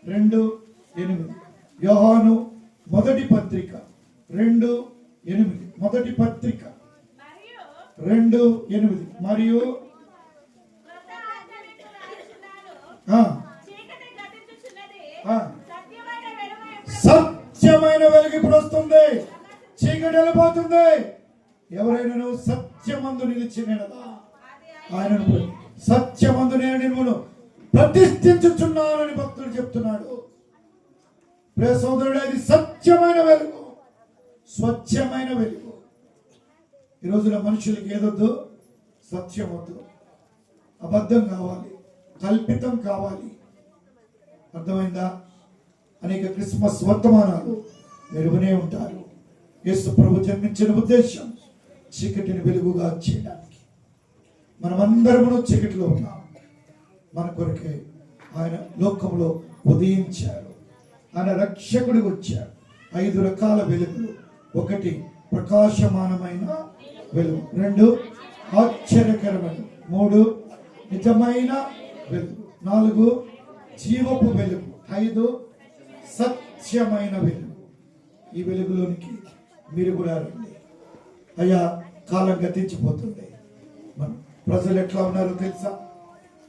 2:8. యోహాను మొదటి పత్రిక 2:8. మొదటి పత్రిక 2:8. మరియు సత్యమైన వెలుగు ఇప్పుడు వస్తుంది. చీకటి వెళ్ళిపోతుంది. ఎవరైనా సత్యమందు నిలిచిన ఆయన సత్యమందు నేను నిన్ను ప్రతిష్ఠించుచున్నానని భక్తుడు చెప్తున్నాడు. ప్రియ సోదరుడు, అది సత్యమైన వెలుగు, స్వచ్ఛమైన వెలుగు. ఈ రోజున మనుషులకి ఏదొద్దు? సత్యం వద్దు, అబద్ధం కావాలి. కల్పితం కావాలి. అర్థమైందా? అనేక క్రిస్మస్ వర్తమానాలు మీరు వినే ఉంటారు. యేసు ప్రభు జన్మించిన ఉద్దేశం చీకటిని వెలుగుగా చేయడానికి. మనమందరము చీకటిలో ఉన్నాం. మన కొరకే ఆయన లోకంలో ఉదయించారు. ఆయన రక్షకుడికి వచ్చారు. 5 రకాల వెలుగులు. 1 ప్రకాశమానమైన వెలుగు, 2 ఆశ్చర్యకరమైన, 3 నిజమైన వెలుగు, 4 జీవపు వెలుగు, 5 సత్యమైన వెలుగు. ఈ వెలుగులోనికి మీరు కూడా రండి. అయ్యా, కాలం గతించిపోతుంది. మన ప్రజలు ఎట్లా ఉన్నారో తెలుసా?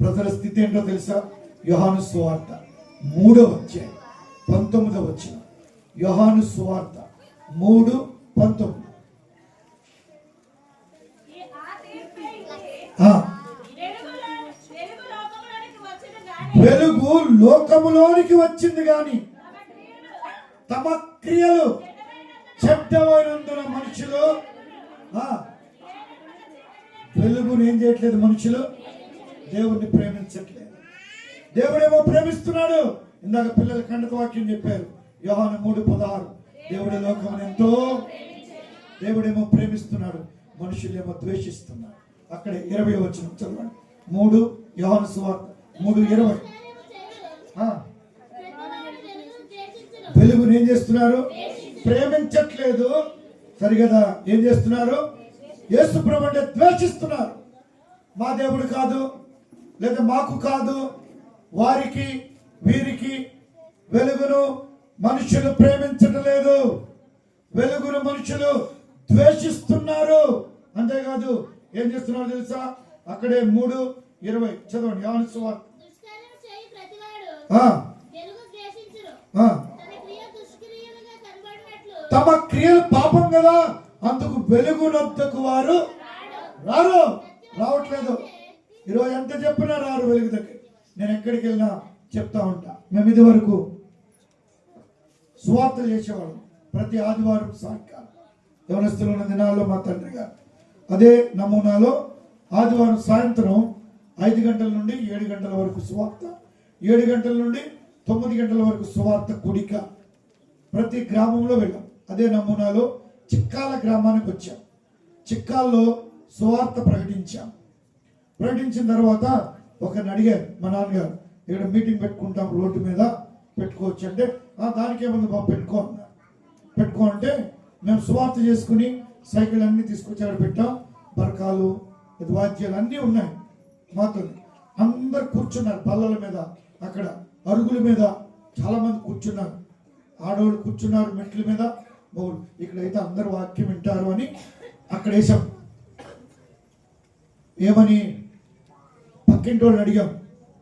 ప్రజల స్థితి ఏంటో తెలుసా? యోహాను సువార్త 3వ అధ్యాయం 19వ వచనం. యోహాను సువార్త 3:19. వెలుగు లోకములోనికి వచ్చింది గాని తమ క్రియలు చెడ్డమైనందున మనుషులు వెలుగుని ఏం చేయట్లేదు. మనుషులు దేవుణ్ణి ప్రేమించట్లేదు. దేవుడేమో ప్రేమిస్తున్నాడు. ఇందాక పిల్లల ఖండక వాక్యం చెప్పారు. యోహాను 3:16. దేవుడి లోకమును ఎంతో దేవుడేమో ప్రేమిస్తున్నాడు, మనుషులేమో ద్వేషిస్తున్నారు. అక్కడ 20వ వచనం చదవండి. 3 యోహాను సువార్త 3:20. వెలుగుని ఏం చేస్తున్నారు? ప్రేమించట్లేదు. సరిగదా? ఏం చేస్తున్నారు? యేసు ప్రభు అంటే ద్వేషిస్తున్నారు. మా దేవుడు కాదు, లేదా మాకు కాదు, వారికి వీరికి. వెలుగును మనుషులు ప్రేమించడం లేదు. వెలుగును మనుషులు ద్వేషిస్తున్నారు. అంతేకాదు ఏం చేస్తున్నారు తెలుసా? అక్కడే 3:20 చదవండి. యోహాను సువార్త. తమ క్రియలు పాపం కదా, అందుకు వెలుగునొద్దకు వారు రావట్లేదు. ఈరోజు ఎంత చెప్పినా రారు వెలుగు దగ్గర. నేను ఎక్కడికి వెళ్ళినా చెప్తా ఉంటా. మేము ఇది వరకు సువార్త చేసేవాళ్ళం ప్రతి ఆదివారం సాయంకాలం. యవనస్తులు ఉన్న దినాల్లో మా తండ్రి గారు అదే నమూనాలో ఆదివారం సాయంత్రం 5 గంటల నుండి 7 గంటల వరకు సువార్త, 7 గంటల నుండి 9 గంటల వరకు సువార్త కూడిక. ప్రతి గ్రామంలో వెళ్ళాం. అదే నమూనాలో చిక్కాల గ్రామానికి వచ్చాం. చిక్కాల్లో సువార్త ప్రకటించాం. ప్రకటించిన తర్వాత ఒకరిని అడిగారు మా నాన్నగారు, ఇక్కడ మీటింగ్ పెట్టుకుంటాం రోడ్డు మీద, పెట్టుకోవచ్చు అంటే దానికి ఏముంది బాబు పెట్టుకో అన్నారు. పెట్టుకో అంటే మేము సువార్త చేసుకుని సైకిల్ అన్నీ తీసుకొచ్చి అక్కడ పెట్టాం. బరకాలు వాద్యాలు అన్నీ ఉన్నాయి మాతో. అందరు కూర్చున్నారు బల్లల మీద, అక్కడ అరుగుల మీద చాలా మంది కూర్చున్నారు. ఆడవాళ్ళు కూర్చున్నారు మెట్ల మీద, మగవాళ్ళు. ఇక్కడైతే అందరు వాక్యం వింటారు అని అక్కడ వేసాం. ఏమని పక్కింటి వాళ్ళని అడిగాం,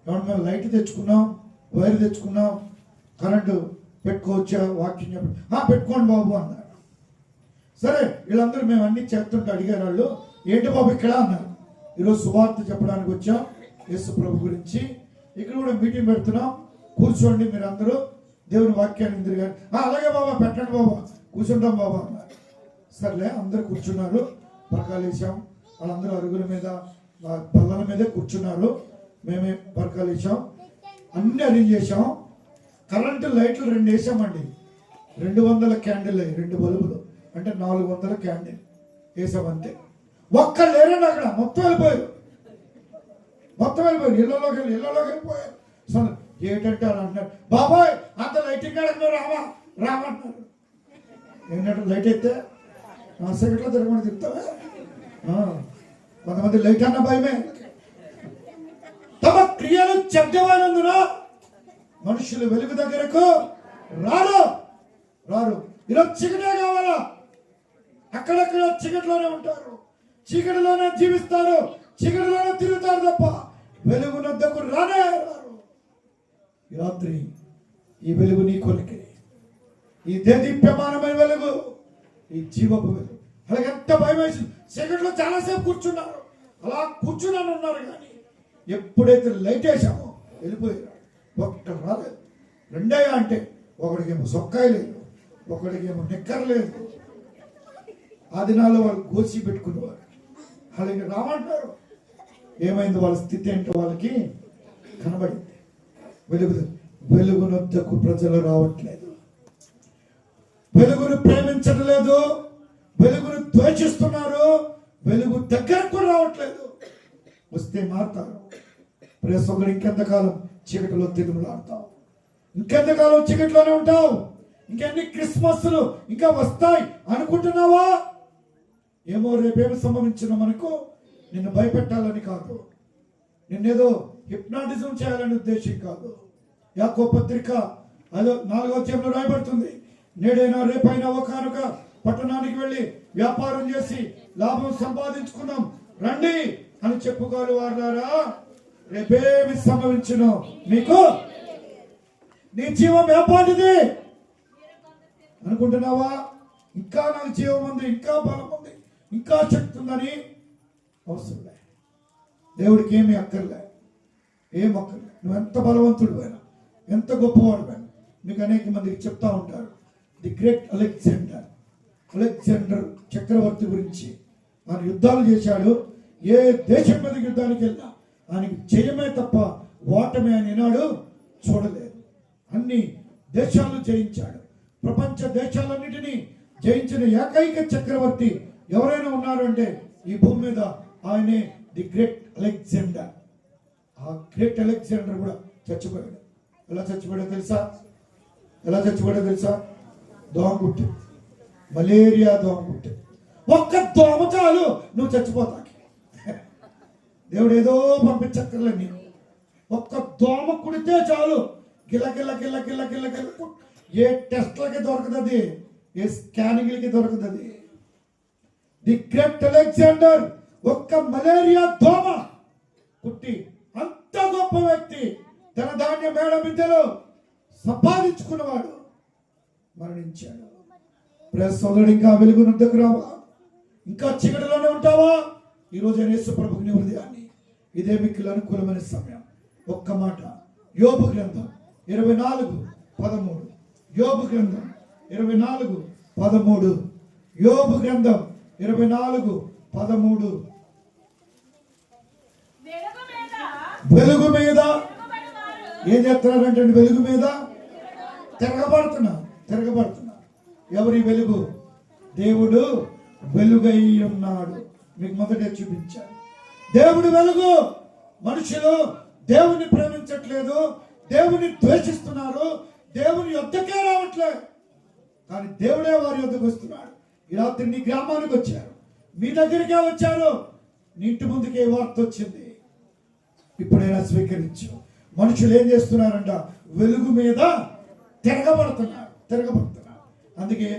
ఏమన్నా మేము లైట్ తెచ్చుకున్నాం, వైర్ తెచ్చుకున్నాం, కరెంటు పెట్టుకోవచ్చా, వాక్యం చెప్పండి. పెట్టుకోండి బాబు అన్నారు. సరే, వీళ్ళందరూ మేము అన్ని చేస్తుంటే అడిగారు వాళ్ళు, ఏంటి బాబు ఇక్కడ అన్నారు. ఈరోజు సువార్త చెప్పడానికి వచ్చాం యేసు ప్రభు గురించి. ఇక్కడ కూడా మీటింగ్ పెడుతున్నాం, కూర్చోండి మీరు అందరూ దేవుని వాక్యాన్ని ఇందరు కానీ. అలాగే బాబా పెట్టండి బాబా, కూర్చుంటాం బాబా అన్నారు. సర్లే, అందరు కూర్చున్నారు. పరకాలు వేసాం. వాళ్ళందరూ అరుగుల మీద బల్లల మీదే కూర్చున్నారు. మేమే పరకాలు వేసాం, అన్ని అరేంజ్ చేసాం. కరెంటు లైట్లు 2 వేసామండి. 200 క్యాండిల్, 2 బల్బులు అంటే 400 క్యాండిల్ వేసామంతే. ఒక్కళ్ళు లేరండి అక్కడ, మొత్తం వెళ్ళిపోయారు. ఇళ్లలోకి వెళ్ళిపోయారు. సరే, ఏంటంటే అని అంటున్నారు, బాబాయ్ అంత లైటింగ్ అడిగినారు రామంటున్నారు. ఏంటంటే లైట్ అయితే సెకండ్లో తిరగమని తిరుగుతావా? కొంతమంది లైట్ అన్న భయమే. తమ క్రియలు చెడ్డమైనందున మనుషులు వెలుగు దగ్గరకు రారు. ఈరోజు చీకటే కావాలా? అక్కడక్కడ చీకటిలోనే ఉంటారు, చీకటిలోనే జీవిస్తారు, చీకటిలోనే తిరుగుతారు తప్ప వెలుగునొద్దకు రారు. ఈ రాత్రి ఈ వెలుగు నీ కొలికే, ఈ దేదీప్యమానమైన వెలుగు, ఈ జీవపు వెలుగు. అలాగే ఎంత భయం వేసింది. చీకటిలో చాలాసేపు కూర్చున్నారు. అలా కూర్చున్నాను ఉన్నారు, కానీ ఎప్పుడైతే లైట్ వేసామో వెళ్ళిపోయారు. ఒక్కడు రాలేదు. రెండయ్యా అంటే ఒకడికేమో సొక్కాయి లేదు, ఒకడికేమో నిక్కర లేదు. ఆ దినాల్లో వాళ్ళు గోసి పెట్టుకునేవారు. అలాగే రామంటారు. ఏమైంది వాళ్ళ స్థితి ఏంటో వాళ్ళకి కనబడింది. వెలుగునొద్దకు ప్రజలు రావట్లేదు, వెలుగును ప్రేమించడం లేదు, వెలుగును ద్వేషిస్తున్నారు, వెలుగు దగ్గరకు రావట్లేదు. వస్తే మారుతారు. ప్రేసొకరు ఇంకెంతకాలం చీకటిలో తిరుగులాడతావు, ఇంకెంతకాలం చీకటిలోనే ఉంటావు, ఇంకెన్ని క్రిస్మస్లు ఇంకా వస్తాయి అనుకుంటున్నావా? ఏమో రేపేమి సంభవించిన మనకు నిన్ను భయపెట్టాలని కాదు, నిన్నేదో హిప్నాటిజం చేయాలని ఉద్దేశం కాదు. యాకోబు పత్రిక 4వ అధ్యాయంలో రాయబడుతుంది, నేడైనా రేపైనా ఒకనొక పట్టణానికి వెళ్ళి వ్యాపారం చేసి లాభం సంపాదించుకుందాం రండి అని చెప్పుకోవాలి వారారా. రేపేమి సంభవించును మీకు, నీ జీవం ఏపాటిది అనుకుంటున్నావా? ఇంకా నాకు జీవం ఉంది, ఇంకా బలం ఉంది, ఇంకా శక్తి ఉందని అవసరం లే. దేవుడికి ఏమి అక్కర్లే, ఏం అక్కర్లే. నువ్వు ఎంత బలవంతుడు అయినా, ఎంత గొప్పవాడు అయినా. మీకు అనేక మందికి చెప్తా ఉంటారు ది గ్రేట్ అలెగ్జాండర్ చక్రవర్తి గురించి. ఆయన యుద్ధాలు చేశాడు, ఏ దేశం మీదకి యుద్ధానికి వెళ్ళినా ఆయనకి జయమే తప్ప ఓటమి ఆయన ఈనాడు చూడలేదు. అన్ని దేశాలను జయించాడు, ప్రపంచ దేశాలన్నిటినీ జయించిన ఏకైక చక్రవర్తి ఎవరైనా ఉన్నారు అంటే ఈ భూమి మీద ఆయనే ది గ్రేట్ అలెగ్జాండర్. ఆ గ్రేట్ అలెగ్జాండర్ కూడా చచ్చిపోయాడు. ఎలా చచ్చిపోయాడో తెలుసా? దోమ కుట్టి, మలేరియా దోమ కుట్టి. ఒక్క దోమ చాలు నువ్వు చచ్చిపోతాకి. దేవుడు ఏదో పంపించక్కర్లేదు నీకు. ఒక్క దోమ కుడితే చాలు, గిల్ల ఏ టెస్ట్లకి దొరకదు, ఏ స్కానింగ్లకి దొరకదు. ది గ్రేట్ అలెగ్జాండర్ ఒక్క మలేరియా దోమ కుట్టి అంత గొప్ప వ్యక్తి, తన ధాన్య మేడ మిద్దెలో సంపాదించుకున్నవాడు మరణించాడు. ప్రేస్ సోదరుడు, ఇంకా వెలుగునొద్దకు రావా? ఇంకా చీకటిలోనే ఉంటావా? ఈరోజు యేసు ప్రభువుకి నీ హృదయాన్ని, ఇదే మిక్కిలి అనుకూలమైన సమయం. ఒక్క మాట, యోబు గ్రంథం 24:13. యోబు గ్రంథం 24:13. యోబు గ్రంథం 24:13. వెలుగు మీద ఏం చేస్తున్నారంటే వెలుగు మీద తిరగబడుతున్నా. ఎవరి వెలుగు? దేవుడు వెలుగై ఉన్నాడు. మీకు మొదటే చూపించాను. దేవుడు వెలుగు. మనుషులు దేవుని ప్రేమించట్లేదు, దేవుని ద్వేషిస్తున్నారు, దేవుని యొద్దకే రావట్లేదు. కానీ దేవుడే వారి యొద్దకు వస్తున్నాడు. ఈ రాత్రి నీ గ్రామానికి వచ్చారు, మీ దగ్గరికే వచ్చారు, నీ ఇంటి ముందుకే వార్త వచ్చింది. ఇప్పుడైనా స్వీకరించు. మనుషులు ఏం చేస్తున్నారంట? వెలుగు మీద తిరగబడుతున్నారు. అందుకే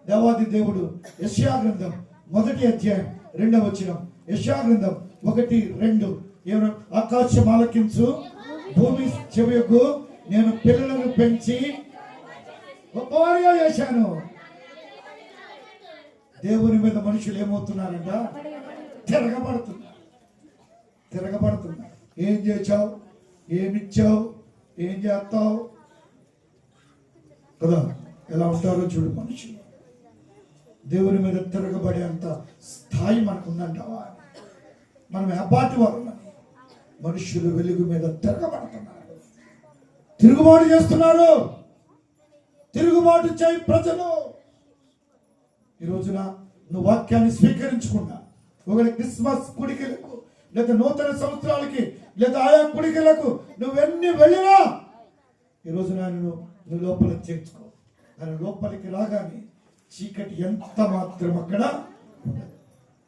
దేవాది దేవుడు యెషయా గ్రంథం 1వ అధ్యాయం 2వ వచనం, యెషయా గ్రంథం 1:2 ఏమన్నా? ఆకాశం ఆలకించు, భూమి చెవియొగ్గు, నేను పిల్లలను పెంచి గొప్పవారిగా చేశాను. దేవుని మీద మనుషులు ఏమవుతున్నారంట? తిరగబడుతున్నారు. ఏం చేశావు, ఏమిచ్చావు, ఏం చేస్తావు కదా, ఎలా ఉంటారో చూడు మనుషులు. దేవుని మీద తిరగబడే అంత స్థాయి మనకు ఉందంటావా? మనం ఏపాటి వారుమని మనుషులు వెలుగు మీద తిరగబడుతున్నారు, తిరుగుబాటు చేస్తున్నారు. తిరుగుబాటు చేయి ప్రజలు. ఈ రోజున నువ్వు వాక్యాన్ని స్వీకరించుకున్నా, ఒకవేళ క్రిస్మస్ కుడికలకు లేదా నూతన సంవత్సరాలకి లేదా ఆయా కుడికలకు నువ్వెన్ని వెళ్ళినా ఈ రోజున నువ్వు లోపల చేర్చుకో. కానీ లోపలికి రాగానే చీకటి ఎంత మాత్రం అక్కడ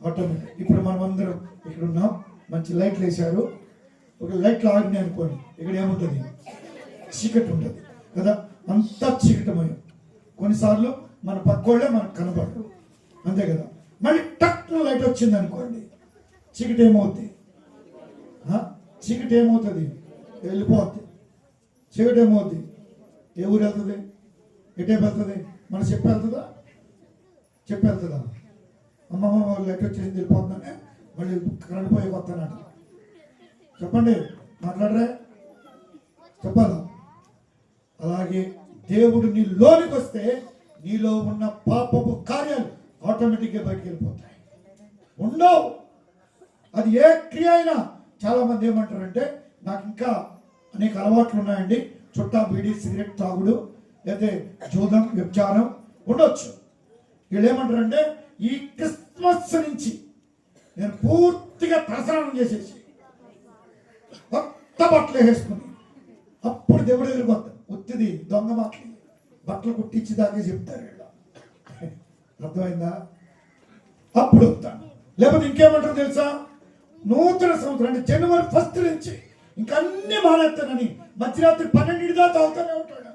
ఆటోమేటిక్. ఇప్పుడు మనం అందరం ఇక్కడ ఉన్నాం, మంచి లైట్లు వేశారు. ఒక లైట్లు ఆగినాయి అనుకోండి, ఇక్కడ ఏముంటుంది? చీకటి ఉంటుంది కదా, అంతా చీకటమయం. కొన్నిసార్లు మన పక్కోళ్ళే మనకు కనబడరు, అంతే కదా. మళ్ళీ టక్న లైట్ వచ్చింది అనుకోండి, చీకటి ఏమవుతుంది? వెళ్ళిపోద్ది. చీకటి ఏమవుద్ది? ఏ ఊరు వెళ్తుంది? ఎటే వెళ్తుంది? మన చెప్పి వెళ్తుందా? అమ్మమ్మ లైట్ వచ్చేసి వెళ్ళిపోతుందనే మళ్ళీ కరెంట్ పోయి వస్తానంట. చెప్పండి, మాట్లాడరే, చెప్పాలా? అలాగే దేవుడు నీ లోనికి వస్తే నీలో ఉన్న పాపపు కార్యాలు ఆటోమేటిక్గా బయటకు వెళ్ళిపోతాయి, ఉండవు. అది ఏ క్రియ అయినా. చాలా మంది ఏమంటారంటే, నాకు ఇంకా అనేక అలవాట్లు ఉన్నాయండి. చుట్టా, బీడీ, సిగరెట్ తాగుడు, లేకపోతే జూదం, వ్యభిచారం ఉండొచ్చు. వీళ్ళు ఏమంటారంటే ఈ క్రిస్మస్ నుంచి నేను పూర్తిగా ప్రసారం చేసేసి కొత్త బట్టలు వేసుకుని అప్పుడు దేవుడు దగ్గరికి వస్తాను. ఒత్తిది దొంగ మాటలు, బట్టలు కుట్టించి దాకే చెప్తారు వీళ్ళు. అర్థమైందా? అప్పుడు వస్తాను. లేకపోతే ఇంకేమంటారు తెలుసా, నూతన సంవత్సరం అంటే జనవరి 1 నుంచి ఇంకా అన్ని మానేస్తానని మధ్యరాత్రి 12 దాకా తాగుతూనే ఉంటాడు.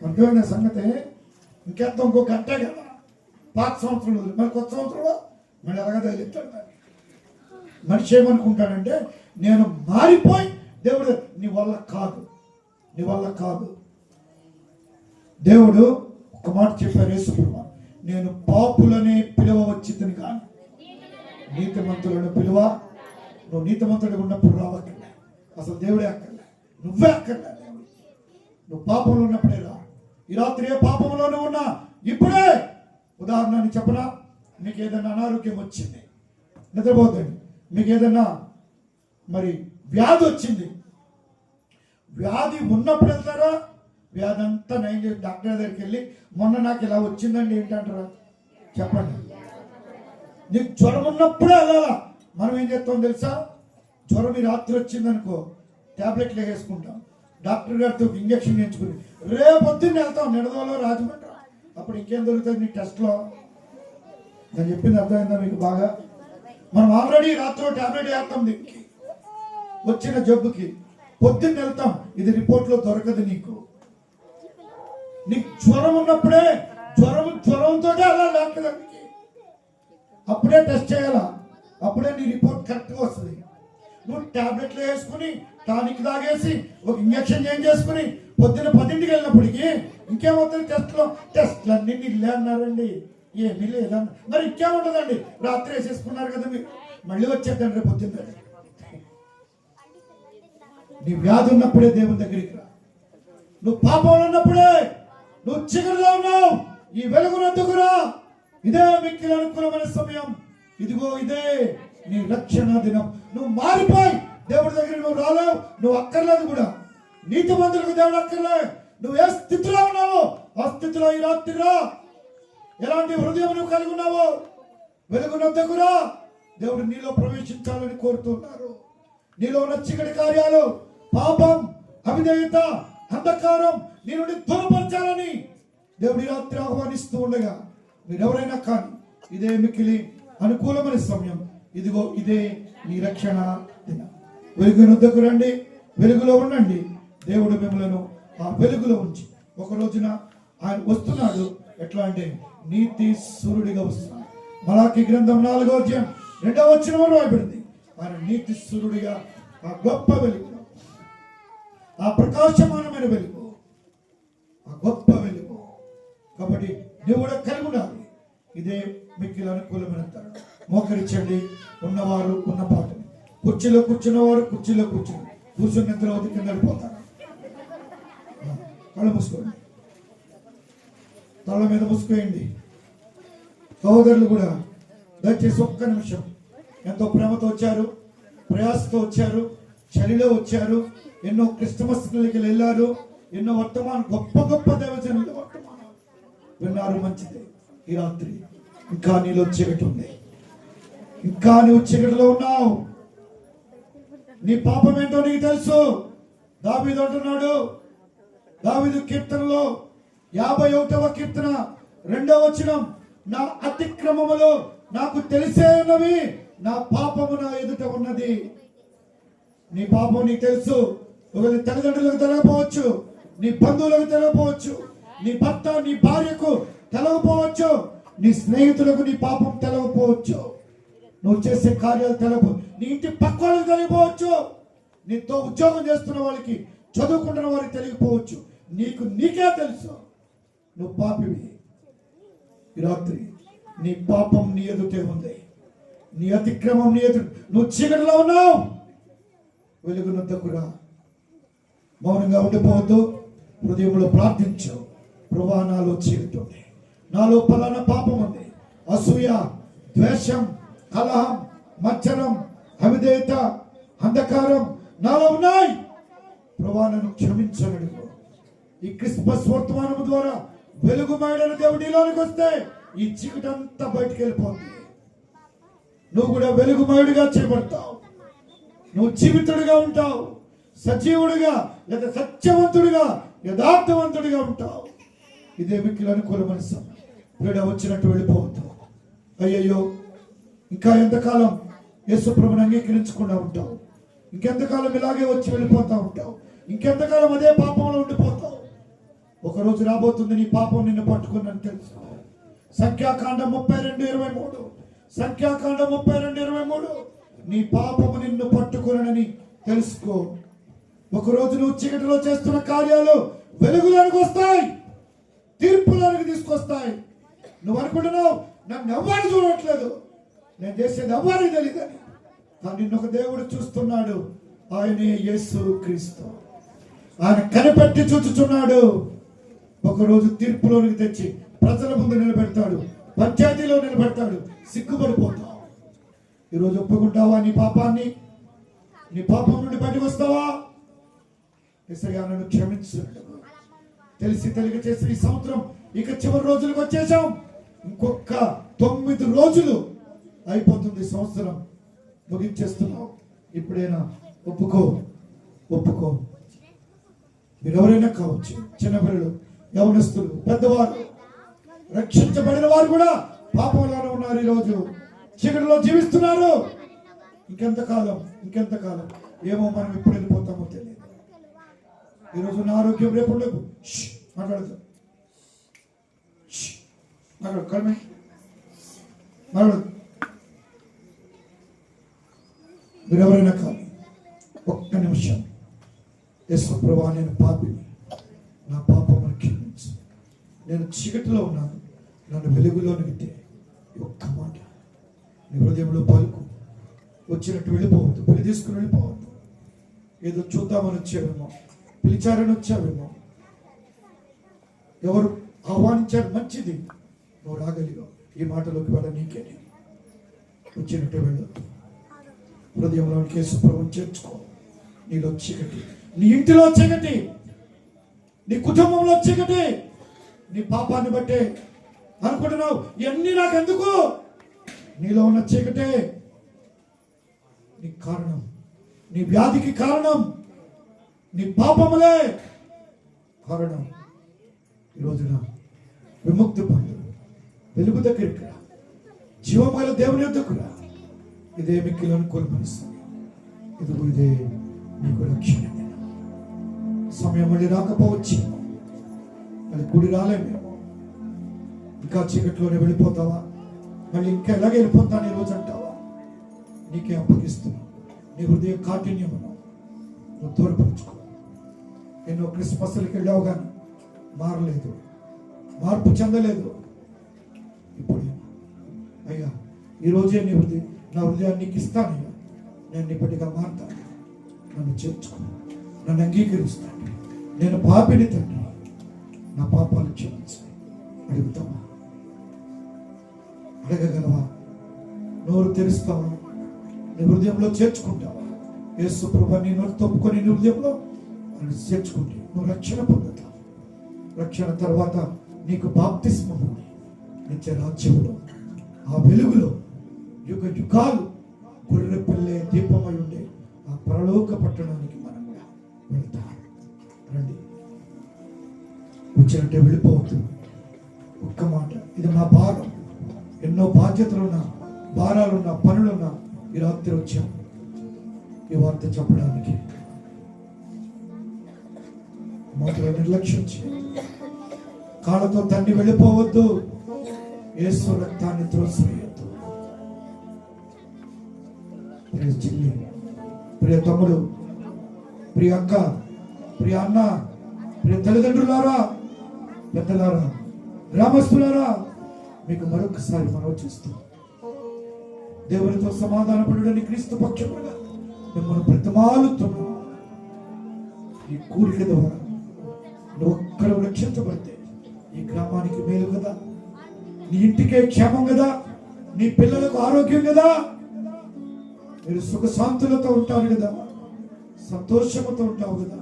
అర్థమైన సంగతి. ఇంకెంత ఇంకో గంటే కదా పాత సంవత్సరం మరి కొత్త సంవత్సరంలో మళ్ళీ అలాగే తగిలిస్తాడు. మనిషి ఏమనుకుంటాడంటే నేను మారిపోయి దేవుడు నీ వల్ల కాదు, నీ వల్ల కాదు. దేవుడు ఒక మాట చెప్పారు, యేసుప్రభువు, నేను పాపులనే పిలువ వచ్చిందని కానీ నీతిమంతులను పిలువ. నువ్వు నీతిమంతుడిగా ఉన్నప్పుడు రావక్కర్లే, అసలు దేవుడే అక్కర్లే, నువ్వే అక్కర్లే. నువ్వు పాపంలో ఉన్నప్పుడే రా. ఈ రాత్రి ఏ పాపంలోనే ఉన్నా ఇప్పుడే. ఉదాహరణని చెప్పనా, మీకు ఏదైనా అనారోగ్యం వచ్చింది, నిద్రపోతండి. మీకు ఏదైనా మరి వ్యాధి వచ్చింది, వ్యాధి ఉన్నప్పుడు వెళ్తారా? వ్యాధి అంతా నయం చేసి డాక్టర్ దగ్గరికి వెళ్ళి మొన్న నాకు ఇలా వచ్చిందండి ఏంటంటారా? చెప్పండి. నీకు జ్వరం ఉన్నప్పుడే వెళ్ళాలా. మనం ఏం చేస్తాం తెలుసా, జ్వరం ఈ రాత్రి వచ్చిందనుకో ట్యాబ్లెట్లు వేసుకుంటాం, డాక్టర్ గారితో ఇంజక్షన్ చేయించుకుని రేపొద్దున్న వెళ్తాం నిడదవలో, రాజమండ్రి. అప్పుడు ఇంకేం దొరుకుతుంది నీ టెస్ట్లో? నేను చెప్పింది అర్థమైందా మీకు బాగా? మనం ఆల్రెడీ రాత్రి ట్యాబ్లెట్ వేస్తాం దీనికి, వచ్చిన జబ్బుకి. పొద్దున్న వెళ్తాం, ఇది రిపోర్ట్లో దొరకదు నీకు. నీకు జ్వరం ఉన్నప్పుడే జ్వరంతో వెళ్ళాలి డాక్టర్ దగ్గరికి, అప్పుడే టెస్ట్ చేయాలా, అప్పుడే నీ రిపోర్ట్ కరెక్ట్గా వస్తుంది. నువ్వు ట్యాబ్లెట్లు వేసుకుని టానిక్ తాగేసి ఒక ఇంజక్షన్ చేంజ్ చేసుకుని పొద్దున్న 10ంటికి వెళ్ళినప్పటికీ ఇంకేమవుతుంది టెస్ట్లు అన్ని నీళ్ళే అన్నారండి, ఏమీ లేదన్న. మరి ఇంకేముంటుందండి, రాత్రి వేసేసుకున్నారు కదా మీరు, మళ్ళీ వచ్చేద్దండి రేపు పొద్దున్న. నీ వ్యాధి ఉన్నప్పుడే దేవుని దగ్గరికి రా. నువ్వు పాపంలో ఉన్నప్పుడే, నువ్వు చీకటిలో ఉన్నావు, ఈ వెలుగునందుకురా. ఇదే మిక్కిలి అనుకూలమైన సమయం. ఇదిగో ఇదే నీ రక్షణ దినం. నువ్వు మారిపోయి దేవుడి దగ్గర నువ్వు రాలేవు, నువ్వు అక్కర్లేదు కూడా. నీతిమంతులకు దేవుడు అక్కర్లే. నువ్వు ఏ స్థితిలో ఉన్నావో ఆ స్థితిలో ఈ రాత్రి రా. ఎలాంటి హృదయం నువ్వు కలిగి ఉన్నావో వెలుగునందుకురా. దేవుడు నీలో ప్రవేశించాలని కోరుతున్నారు. నీలో ఉన్న చీకటి కార్యాలు, పాపం, అవిధేయత, అంధకారం నీ నుండి దూరపరచాలని దేవుడి రాత్రి ఆహ్వానిస్తూ ఉండగా మీరెవరైనా కానీ ఇదే మిక్కిలి అనుకూలమైన సమయం. ఇదిగో ఇదే నీ రక్షణ దినం. వెలుగునొద్దకు రండి, వెలుగులో ఉండండి. దేవుడు మిమ్మలను ఆ వెలుగులో ఉంచి ఒక రోజున ఆయన వస్తున్నాడు. ఎట్లా అంటే నీతి సూర్యుడిగా వస్తున్నాడు. మలాకి గ్రంథం 4వ అధ్యాయం 2వ వచనంలో రాయబడింది, ఆయన నీతి సూర్యుడిగా ఆ గొప్ప వెలుగు, ఆ ప్రకాశమానమైన వెలుగు, ఆ గొప్ప వెలుగు. కాబట్టి నువ్వు కూడా కలిగి ఉండాలి. ఇదే మిక్కిలి అనుకూలమైన తరుణం. మోకరించండి. ఉన్నవారు ఉన్న పాటని, కుర్చీలో కూర్చున్నవారు కుర్చీలో కూర్చుని నిద్ర అవుతుంది, కింద పడిపోతారు. కళ్ళు మూసుకోండి, తల మీద మూసుకోయండి. సహోదరులు కూడా దయచేసి ఒక్క నిమిషం. ఎంతో ప్రేమతో వచ్చారు, ప్రయాసతో వచ్చారు, చలిలో వచ్చారు, ఎన్నో క్రిస్టమస్కి వెళ్ళారు, ఎన్నో వర్తమానం, గొప్ప గొప్ప దేవజనుల వర్తమానం విన్నారు. మంచిదే. ఈ రాత్రి ఇంకా నీలో చీకటి ఉంది, ఇంకా నువ్వు చీకటిలో ఉన్నావు. నీ పాపం ఏంటో నీకు తెలుసు. దావీదు అంటున్నాడు, దావీదు కీర్తనలో 51వ కీర్తన 2వ వచనం, నా అతిక్రమములు నాకు తెలిసే ఉన్నవి, నా పాపము నా ఎదుట ఉన్నది. నీ పాపం నీకు తెలుసు. ఒకవేళ తల్లిదండ్రులకు తెలియకపోవచ్చు, నీ బంధువులకు తెలియకపోవచ్చు, నీ భర్త నీ భార్యకు తెలవకపోవచ్చు, నీ స్నేహితులకు నీ పాపం తెలవకపోవచ్చు, నువ్వు చేసే కార్యాలు తెలవు, నీ ఇంటి పక్క వాళ్ళకి తెలియకపోవచ్చు, నీతో ఉద్యోగం చేస్తున్న వాళ్ళకి, చదువుకుంటున్న వారికి తెలియకపోవచ్చు. నీకే తెలుసు నువ్వు పాపివి. ఈ రాత్రి నీ పాపం నీ ఎదుటే ఉంది, నీ అతిక్రమం నీ ఎదురు. నువ్వు చీకటిలో ఉన్నావు, వెలుగునొద్దకు రా. మౌనంగా ఉండిపోవద్దు. హృదయంలో ప్రార్థించు. ప్రభువా, నాలో చీకటి ఉంది, నాలో పలానా పాపం ఉంది, అసూయ, ద్వేషం, కలహం, మత్సరం, అవిధేయత, అంధకారం నాలో ఉన్నాయి. ప్రభువా నన్ను క్షమించగలడు. ఈ క్రిస్మస్ వర్తమానం ద్వారా వెలుగుమయుడైన దేవుడు నీలోనికి వస్తే ఈ చీకటి అంతా బయటికి వెళ్ళిపోతుంది. నువ్వు కూడా వెలుగుమయుడిగా చేయబడతావు. నువ్వు జీవితుడిగా ఉంటావు, సజీవుడిగా లేదా సత్యవంతుడిగా యథార్థవంతుడిగా ఉంటావు. ఇదే మిక్కిలి అనుకూలమైన సమయం. వీడ వచ్చినట్టు వెళ్ళిపోతావు. అయ్యయ్యో ఇంకా ఎంతకాలం యేసు ప్రభువుని అంగీకరించకుండా ఉంటావు? ఇంకెంతకాలం ఇలాగే వచ్చి వెళ్ళిపోతా ఉంటావు? ఇంకెంతకాలం అదే పాపంలో ఉండిపోతావు? ఒకరోజు రాబోతుంది నీ పాపం నిన్ను పట్టుకుని తెలుసుకో. సంఖ్యాకాండం 32:23, సంఖ్యాకాండం 32:23, నీ పాపము నిన్ను పట్టుకునని తెలుసుకో. ఒకరోజు నువ్వు చీకటిలో చేస్తున్న కార్యాలు వెలుగులోనికి వస్తాయి, తీర్పులోనికి తీసుకొస్తాయి. నువ్వు అనుకుంటున్నావు నన్ను ఎవ్వరు చూడట్లేదు, నేను చేసేది ఎవ్వరికి తెలియదని. కానీ నిన్నొక దేవుడు చూస్తున్నాడు. ఆయనే యేసు క్రీస్తు. ఆయన కనిపెట్టి చూచుచున్నాడు. ఒకరోజు తీర్పులోనికి తెచ్చి ప్రజల ముందు నిలబెడతాడు, పంచాయతీలో నిలబెడతాడు. సిగ్గుపడిపోతావు. ఈరోజు ఒప్పుకుంటావా నీ పాపాన్ని? నీ పాపం నుండి బయటకు వస్తావా? యేసయ్యా నన్ను క్షమించు. తెలిసి తెలియక చేసి ఈ సంవత్సరం ఇక చివరి రోజులకు వచ్చేసాం. ఇంకొక 9 రోజులు అయిపోతుంది. సంవత్సరం ముగించేస్తున్నావు. ఇప్పుడైనా ఒప్పుకో. మీరు ఎవరైనా కావచ్చు, చిన్నపిల్లలు, యవనస్తులు, పెద్దవారు, రక్షించబడిన వారు కూడా పాపంలోనే ఉన్నారు. ఈరోజు చీకటిలో జీవిస్తున్నారు. ఇంకెంతకాలం ఏమో మనం ఎప్పుడు వెళ్ళిపోతామో తెలియదు. ఈరోజు నా ఆరోగ్యం రేపు ఉండదు. మాట్లాడదు మీరు ఎవరైనా కానీ ఒక్క నిమిషం, యేసు ప్రభువా నేను పాపిని, నా పాపమును క్షమించు, నేను చీకటిలో ఉన్నాను, నన్ను వెలుగులోనికి తే. ఒక్క మాట నీ హృదయంలో పలుకు. వచ్చినట్టు వెళ్ళిపోవద్దు, పెళ్లి తీసుకుని వెళ్ళిపోవద్దు. ఏదో చూద్దామని వచ్చావేమో, పిలిచారని వచ్చావేమో, ఎవరు ఆహ్వానించారు, మంచిది, నువ్వు రాగలిగావు. ఈ మాటలోకి వెళ్ళ నీకే. వచ్చినట్టు వెళ్ళొద్దు. హృదయంలోనికి యేసు ప్రభువుని చేర్చుకో. నీలో చీకటి, నీ ఇంటిలో చీకటి, నీ కుటుంబంలో చీకటి, నీ పాపాన్ని బట్టే అనుకుంటున్నావు ఇవన్నీ నాకెందుకు? నీలో ఉన్న చీకటే నీ కారణం, నీ వ్యాధికి కారణం, నీ పాపములే కారణం. ఈ రోజున విముక్తి పొందు, వెలుగు దగ్గరికి రా, జీవం గల దేవుని యొద్దకు రా. ఇదే మిక్కిలి అనుకూలమైన సమయం. ఇదే నీకు రక్షణ. సమయం మళ్ళీ రాకపోవచ్చు, మళ్ళీ గుడి రాలేమేమో. ఇంకా చీకట్లోనే వెళ్ళిపోతావా? మళ్ళీ ఇంకా ఎలాగే వెళ్ళిపోతాను ఈరోజు అంటావా? నీకే అప్పగిస్తున్నా. నీ హృదయ కాఠిన్యమును నువ్వు దూరపరుచుకో. ఎన్నో క్రిస్మస్లకి వెళ్ళావు కానీ మారలేదు, మార్పు చెందలేదు. ఇప్పుడు అయ్యా ఈరోజే నా హృదయాన్ని నీకు ఇస్తానయ్యా, నేను ఇప్పటిగా మారుతాను, నన్ను చేర్చుకో, నన్ను అంగీకరిస్తాను, నేను పాపిని తండ్రి, నా పాపాలు క్షమించు. అడుగుతావా? అడగగలవా? నోరు తెరుస్తావా? నీ హృదయంలో చేర్చుకుంటావా? యేసు ప్రభువా నీ నోరు తప్పుకొని నీ హృదయంలో చేర్చుకుంటే నువ్వు రక్షణ పొందుతావు. రక్షణ తర్వాత నీకు బాప్తిస్మం ఉంది. నిత్య రాజ్యములో ఆ వెలుగులో యుగ యుగాలు గొర్రె పిల్లే దీపమై ఉండే ఆ పరలోక పట్టణానికి మనం కూడా వెళ్తాం. రండి, వచ్చినట్టే వెళ్ళిపోవద్దు. ఒక్క మాట, ఇది నా భారం. ఎన్నో బాధ్యతలున్నా, భారాలున్నా, పనులున్నా ఈ రాత్రి వచ్చాం ఈ వార్త చెప్పడానికి. మాటలో నిర్లక్ష్యం చేయాలి. కాళ్ళతో తండ్రి వెళ్ళిపోవద్దు. యేసు రక్తాన్ని త్రోసివేయద్దు. ప్రియ చెల్లి, ప్రియ తమ్ముడు, ప్రియ అక్క, ప్రియ అన్న, ప్రియ తల్లిదండ్రులారా, పెద్దలారా, గ్రామస్తులారా, మీకు మరొకసారి మనవి చేస్తాం. దేవునితో సమాధానపడుడని క్రీస్తు పక్షముగా మిమ్మల్ని బ్రతిమాలుతున్నాం. ఈ కూడిక ద్వారా నువ్వు ఒక్కడు రక్షించబడితే ఈ గ్రామానికి మేలు కదా, నీ ఇంటికే క్షేమం కదా, నీ పిల్లలకు ఆరోగ్యం కదా, మీరు సుఖ శాంతులతో ఉంటారు కదా. సంతోషంతో ఉంటావు కదా,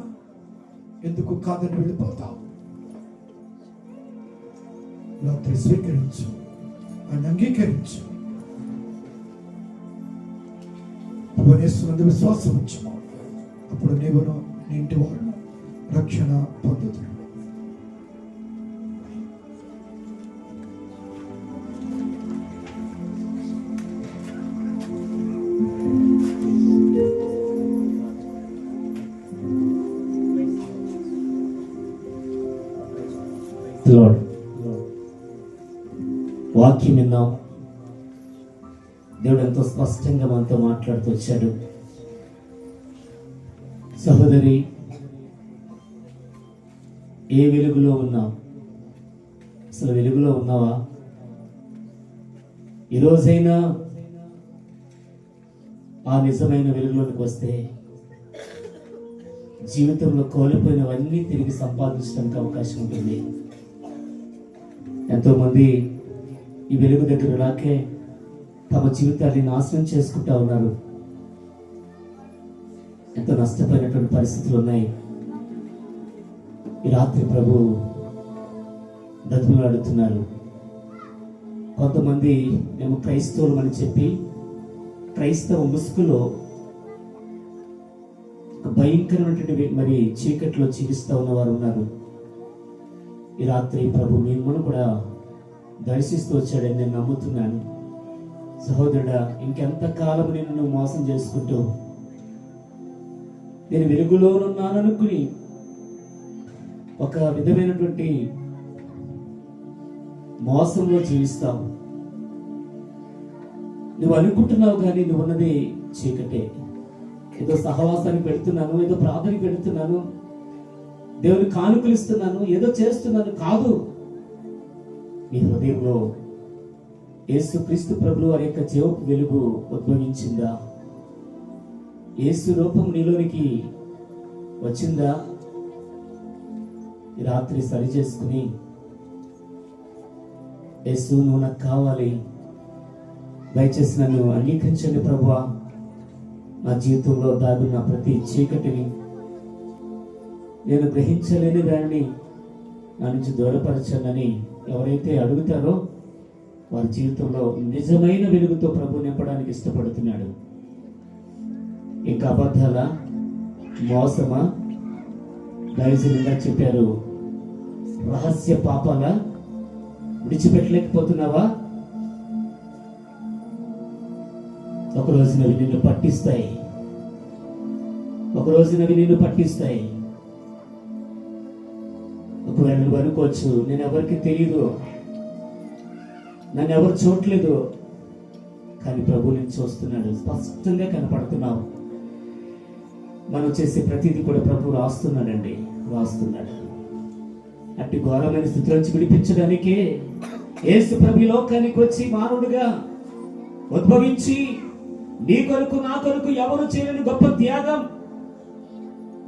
ఎందుకు కాదని వెళ్ళిపోతావు? రాత్రి స్వీకరించు, ఆయన అంగీకరించు. యేసునందు విశ్వాసం ఉంచు, అప్పుడు నీవును నీ ఇంటి వారు రక్షణ పొందుతారు. లార్డ్, వాక్యం విన్నాం. దేవుడు ఎంతో స్పష్టంగా మనతో మాట్లాడుతూ వచ్చాడు. సహోదరి, ఏ వెలుగులో ఉన్నావు? అసలు వెలుగులో ఉన్నావా? ఈరోజైనా ఆ నిజమైన వెలుగులోనికి వస్తే జీవితంలో కోల్పోయినవన్నీ తిరిగి సంపాదించడానికి అవకాశం ఉంటుంది. ఎంతోమంది ఈ వెలుగు దగ్గర రాకే తమ జీవితాన్ని నాశనం చేసుకుంటా ఉన్నారు. ఎంతో నష్టపోయినటువంటి పరిస్థితులు ఉన్నాయి. ఈ రాత్రి ప్రభు బ్రతుకులాడుతున్నారు. కొంతమంది మేము క్రైస్తవులు అని చెప్పి క్రైస్తవ ముసుగులో భయంకరమైనటువంటి మరి చీకట్లో జీవిస్తూ ఉన్నవారు ఉన్నారు. ఈ రాత్రి ప్రభు మిమ్మల్ని కూడా దర్శిస్తూ వచ్చాడని నేను నమ్ముతున్నాను. సహోదరుడా, ఇంకెంతకాలం నేను నువ్వు మోసం చేసుకుంటూ నేను వెలుగులోనున్నాననుకుని ఒక విధమైనటువంటి మోసంలో జీవిస్తావు. నువ్వు అనుకుంటున్నావు కానీ నువ్వు ఉన్నది చీకటే. ఏదో సహవాసానికి పెడుతున్నాను, ఏదో ప్రార్థనకి పెడుతున్నాను, దేవుని కానుకలు ఇస్తున్నాను, ఏదో చేస్తున్నాను కాదు. నీ హృదయంలో యేసుక్రీస్తు ప్రభువు వారి యొక్క జీవపు వెలుగు ఉద్భవించిందా? యేసు రూపం నీలోనికి వచ్చిందా? ఈ రాత్రి సరి చేసుకుని, యేసు నువ్వు నాకు కావాలి, దయచేసి నన్ను అంగీకరించండి ప్రభువా, నా జీవితంలో దాగున్న ప్రతి చీకటిని, నేను గ్రహించలేని దానిని నా నుంచి దూరపరచాలని ఎవరైతే అడుగుతారో వారి జీవితంలో నిజమైన వెలుగుతో ప్రభు నింపడానికి ఇష్టపడుతున్నాడు. ఇంకా అబద్ధాల, మోసమా, దైవజనంగా చెప్పారు, రహస్య పాపాల విడిచిపెట్టలేకపోతున్నావా? ఒక రోజునవి నిన్ను పట్టిస్తాయి, ఒక రోజునవి నిన్ను పట్టిస్తాయి. ఒకవేళ నువ్వు అనుకోవచ్చు, నేను ఎవరికి తెలియదు, నన్ను ఎవరు చూడలేదు, కానీ ప్రభు నేను చూస్తున్నాడు, స్పష్టంగా కనపడుతున్నావు. మనం చేసే ప్రతిదీ కూడా ప్రభు రాస్తున్నాడండి, రాస్తున్నాడు. అట్టి ఘోరమైన స్థితి నుంచి విడిపించడానికే యేసు ప్రభు లోకానికి వచ్చి మానవుడిగా ఉద్భవించి నీ కొరకు నా కొరకు ఎవరు చేయలేని గొప్ప త్యాగం,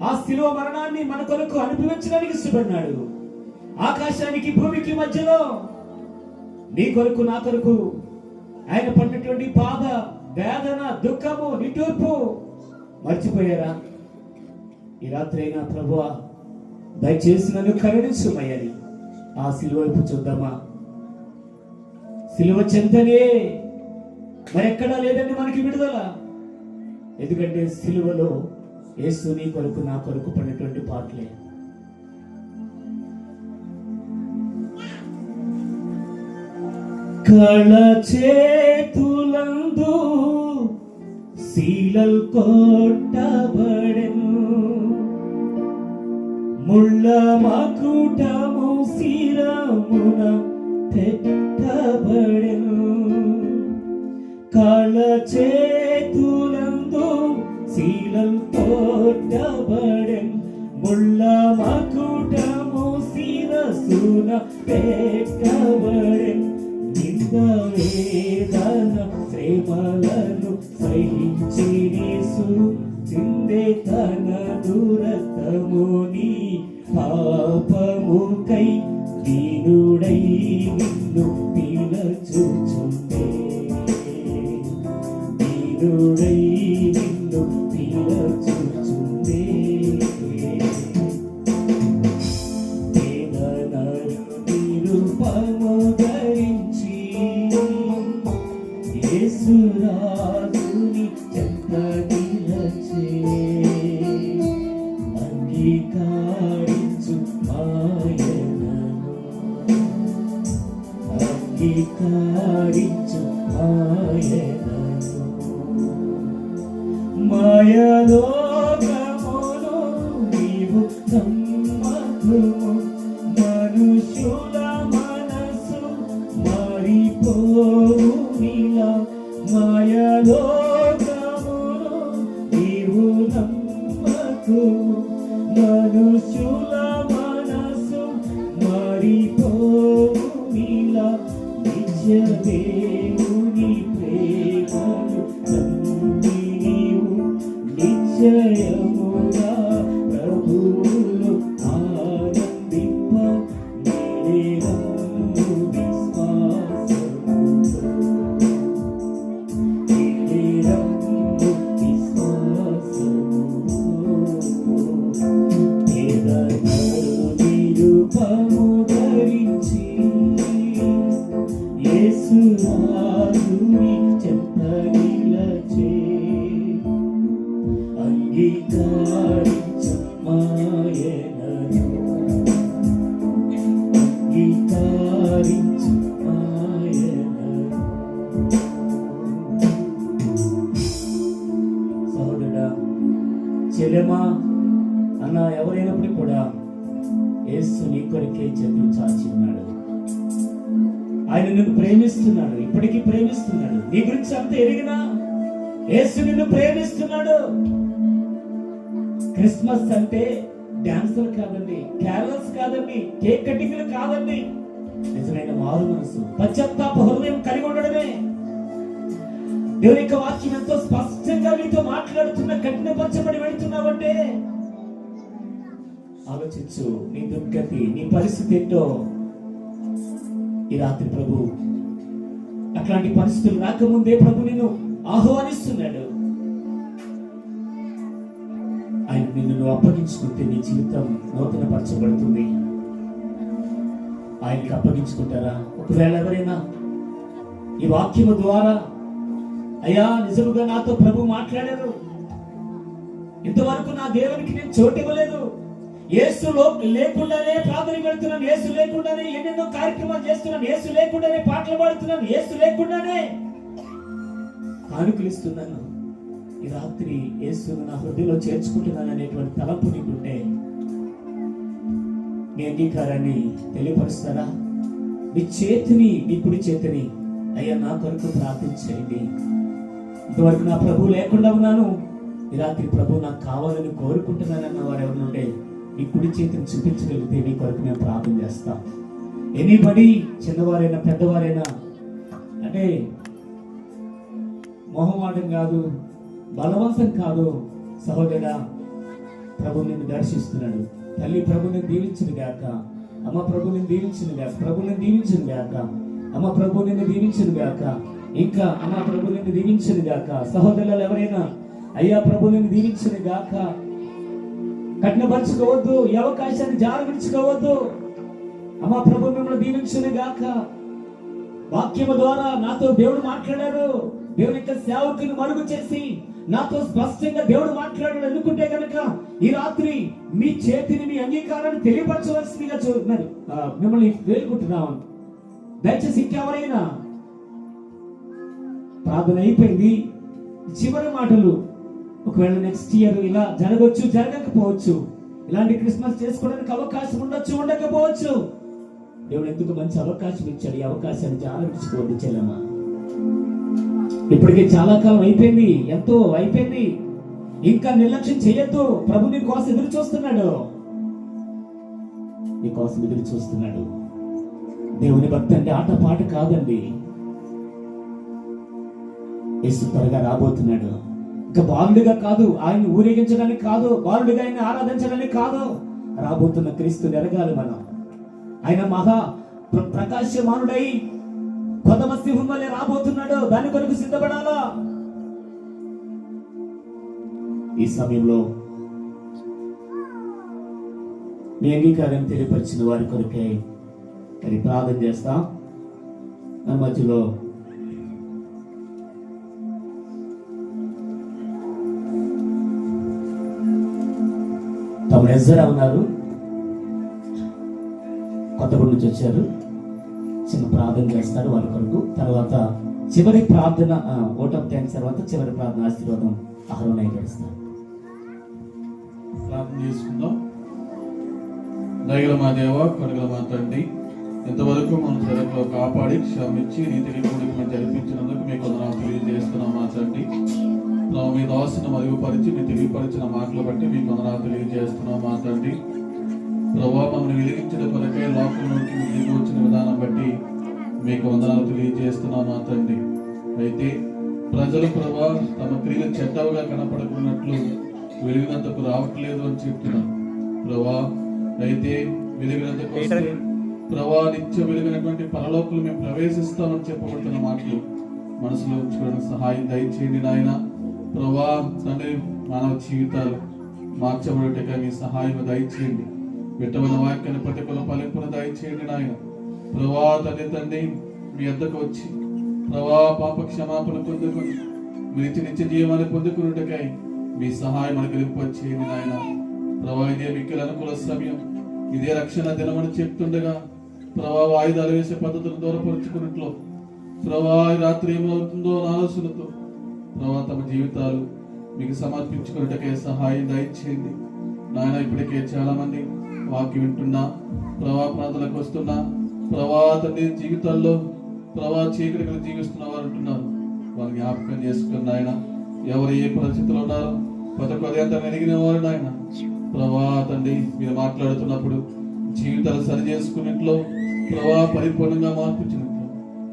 ఆ శిలువ మరణాన్ని మన కొరకు అనుభవించడానికి ఇష్టపడినాడు. ఆకాశానికి భూమికి మధ్యలో నీ కొరకు నా కొరకు ఆయన పడినటువంటి బాధ, వేదన, దుఃఖము, నిట్టూర్పు మర్చిపోయారా? ఈ రాత్రి అయినా ప్రభువా దయచేసి నన్ను కరుణించుమయ్యని ఆ సిలువ వైపు చూద్దామా? సిలువ చెంతనే మరెక్కడా లేదండి మనకి విడుదల. ఎందుకంటే సిలువలో యేసు నీ కొరకు నా కొరకు పడినటువంటి పాటలే. కళ చేతులందు శీలల్ కొట్టబడెను, ముళ్ళ మకుటము శిరమున పెట్టబడెను. కళ చేతులందు శీలల్ కొట్టబడెను, ముళ్ళ మకుటము శిరసున పెట్టబడెను. వేదన శ్రమలను సహించి యేసు చిందే తన దురతముని పాపముకై దీనుడై నిన్ను పిలచుచుండే, దీనుడై నిన్ను పిలచుచుండే. మనుషుల మనసు మారిపోనిలా నిత్య దేవుని ప్రేమను నమ్మి నీవు నిశ్చయముగా ప్రభువులో ఆనందింప నీడేరమ్ము విశ్వాసముతో. నీడేరమ్ము విశ్వాసముతో. పేదలను నిరుపము ధరించి యేసురాజుని చెంత నిలచే అంగీకరించు మాయనను. అంగీకరించు మాయనను. సహోదరుడా, చెల్లెమా, అన్న ఎవరైనప్పటికీ కూడా యేసు నీ కొరకే చేతులు చాచి ఉన్నాడు. ఆయన నిన్ను ప్రేమిస్తున్నాడు, ఇప్పటికీ ప్రేమిస్తున్నాడు. నీ గురించి అంత ఎరిగినా యేసు నిన్ను ప్రేమిస్తున్నాడు. క్రిస్మస్ అంటే డాన్సులు కాదండి, క్యారల్స్ కాదండి, కేక్ కటింగ్లు కాదండి. నిజమైన మారు మనసు, పశ్చాత్తాప హృదయం కలిగి ఉండడమే. దేవుని యొక్క వాక్యం ఎంతో స్పష్టంగా నీతో మాట్లాడుతున్న, కఠినపరచబడి వెళుతున్నావంటే ఆలోచించు. నీ దుర్గతి, నీ పరిస్థితి ఏంటో ఈ రాత్రి ప్రభు అట్లాంటి పరిస్థితులు రాకముందే ప్రభు నిన్ను ఆహ్వానిస్తున్నాడు. ఆయన నిన్ను అప్పగించుకుంటే నీ జీవితం నూతన పరచబడుతుంది. ఆయనకి అప్పగించుకుంటారా? ఒకవేళ ఎవరైనా ఈ వాక్యము ద్వారా అయ్యా నిజముగా నాతో ప్రభు మాట్లాడారు, ఇంతవరకు నా దేవునికి నేను చోటు ఇవ్వలేదు, యేసులో లేకుండానే ప్రార్థన పెడుతున్నాను, యేసు లేకుండానే ఎన్నెన్నో కార్యక్రమాలు చేస్తున్నాను, యేసు లేకుండానే పాటలు పాడుతున్నాను, యేసు లేకుండానే కానుకలు ఇస్తున్నాను, ఈ రాత్రి యేసును నా హృదయంలో చేర్చుకుంటున్నాను అనేటువంటి తలంపు నీకుంటే మీ అంగీకారాన్ని తెలియపరుస్తారా? మీ చేతిని, మీ కుడి చేతిని అయ్యా నా కొరకు ప్రార్థించేయండి. ఇంతవరకు నా ప్రభు లేకుండా ఉన్నాను, ఈ రాత్రి ప్రభు నాకు కావాలని కోరుకుంటున్నానన్న వారు ఎవరినుంటే ఈ కుడి చేతిని చూపించగలిగితే మీ కొరకు మేము ప్రార్థన చేస్తాం. ఎనీబడి, చిన్నవారైనా పెద్దవారైనా, అంటే మొహమాటం కాదు, బలవంతం కాదు. సహోదరుడా, ప్రభు నిన్ను దర్శిస్తున్నాడు. తల్లి ప్రభు నిన్ను దీవించును గాక, అమ్మ ప్రభు నిన్ను దీవించును గాక, ప్రభు నిన్ను దీవించును గాక, అమ్మ ప్రభు నిన్ను దీవించును గాక, ఇంకా అమ్మ ప్రభు నిన్ను దీవించును గాక. సహోదరులు ఎవరైనా అయ్యా ప్రభు నిన్ను దీవించును గాక. కఠినపరచుకోవద్దు, ఈ అవకాశాన్ని జారవించుకోవద్దు. అమ్మ ప్రభు మిమ్మల్ని దీవించును గాక. వాక్యము ద్వారా నాతో దేవుడు మాట్లాడారు, దేవుని యొక్క సేవకుని మరుగు చేసి నాతో స్పష్టంగా దేవుడు మాట్లాడాడు అనుకుంటే కనుక ఈ రాత్రి మీ చేతిని, మీ అంగీకారాన్ని తెలియపరచవలసిందిగా చూస్తున్నారు. మిమ్మల్ని వేడుకుంటున్నాం. దయచేసి ఇంకెవరైనా ప్రార్థన అయిపోయింది, చివరి మాటలు, ఒకవేళ నెక్స్ట్ ఇయర్ ఇలా జరగవచ్చు, జరగకపోవచ్చు, ఇలాంటి క్రిస్మస్ చేసుకోవడానికి అవకాశం ఉండొచ్చు, ఉండకపోవచ్చు. దేవుడు ఎందుకు మంచి అవకాశం ఇచ్చాడు, ఈ అవకాశాన్ని జాగ్రత్తగా చెల్లమ్మా. ఇప్పటికే చాలా కాలం అయిపోయింది, ఎంతో అయిపోయింది. ఇంకా నిర్లక్ష్యం చేయొద్దు. ప్రభు నీ కోసం ఎదురు చూస్తున్నాడు, నీ కోసం ఎదురు చూస్తున్నాడు. దేవుని భక్తి అంటే ఆట పాట కాదండి. యేసు త్వరగా రాబోతున్నాడు. ఇంకా బాలుడిగా కాదు, ఆయన ఊరేగించడానికి కాదు, బాలుడిగా ఆయన ఆరాధించడానికి కాదు. రాబోతున్న క్రీస్తుని ఎరగాలి మనం. ఆయన మహా ప్రకాశమానుడై కొదమ సింహం వల్లే రాబోతున్నాడు. దాని కొరకు సిద్ధపడాలా. ఈ సమయంలో మీ అంగీకారం తెలియపరిచిన వారి కొరకే మరి ప్రార్థన చేస్తాం. నా మధ్యలో తమ ఎజ్రా ఉన్నారు, కొత్తగూడ నుంచి వచ్చారు. చిన్న ప్రార్థన చేస్తారు వారి కొరకు. తర్వాత చివరి ప్రార్థన, ఓట్ ఆఫ్ థ్యాంక్స్ తర్వాత చివరి ప్రార్థన ఆశీర్వాదం అహరోనయ్య చేస్తారు. ప్రార్థన చేసుకుందాం. దయగల మా దేవ, కనుగల మా తండ్రి, ఇంతవరకు మన శరీరంలో కాపాడి క్షమించి నీతిని కూడికి మేము జరిపించినందుకు మీకు వందనాలు తెలియజేస్తున్నాం మా తండ్రి. ప్రభావ మీ దాసును మరుగుపరిచి మీ తెలియపరిచిన మాటలు బట్టి మీకు వందనాలు తెలియజేస్తున్నాం మా తండ్రి. ప్రభావ మమ్మల్ని వెలిగించిన కొరకే లోకంలోకి మీకు వచ్చిన విధానం బట్టి మీకు వందనాలు తెలియజేస్తున్నాం మా తండ్రి. అయితే ప్రజలు ప్రభా తమ క్రియలు చెడ్డవుగా కనపడుకున్నట్లు వెలిగినంతకు రావట్లేదు అని చెప్తున్నారు ప్రభా. అయితే వెలిగినంతకు వస్తే ప్రభా నిత్య వెలిగినటువంటి పరలోకులు మేము ప్రవేశిస్తామని చెప్పబడుతున్న మాటలు మనసులో ఉంచుకోవడానికి సహాయం దయచేయండి నాయన. ప్రభా తండ్రి మానవ జీవితాలు మార్చబడేట్టుగా మీ సహాయం దయచేయండి. విట్టవల వాక్యాన్ని ప్రతికూల ఫలింపును దయచేయండి నాయన. ప్రభా తండ్రి మీ వద్దకు వచ్చి ప్రభా పాప క్షమాపణ పొందుకొని మీ నిత్య జీవాన్ని పొందుకున్నట్టుకై మీ సహాయం అనుగ్రహింపచేయండి నాయన. ప్రభా ఇదే మిక్కిలి అనుకూల సమయం, ఇదే రక్షణ దినమని చెప్తుండగా ప్రభా ఆయుధాలు వేసే పద్ధతులు దూరపరుచుకున్నట్లు ప్రభా రాత్రి ఏమవుతుందో ఆలోచనతో ప్రభా తమ జీవితాలు మీకు సమర్పించుకున్నట్టుకై సహాయం దయచేయండి నాయన. ఇప్పటికే చాలా మంది వాక్యం వింటున్నా ప్రభా ప్రాంతాలకు వస్తున్నా ప్రభా తండ్రి జీవితాల్లో ప్రభా చీకటిగా జీవిస్తున్న వారు ఉంటున్నారు. వారు జ్ఞాపకం చేసుకున్న ఆయన ఎవరు ఏ పరిస్థితుల్లో ఉన్నారో ప్రతి అంత వెలిగిన వారు నాయన. ప్రభా తండ్రి మీరు మాట్లాడుతున్నప్పుడు జీవితాలు సరి చేసుకున్నట్లో ప్రభా పరిపూర్ణంగా మార్పించినట్లు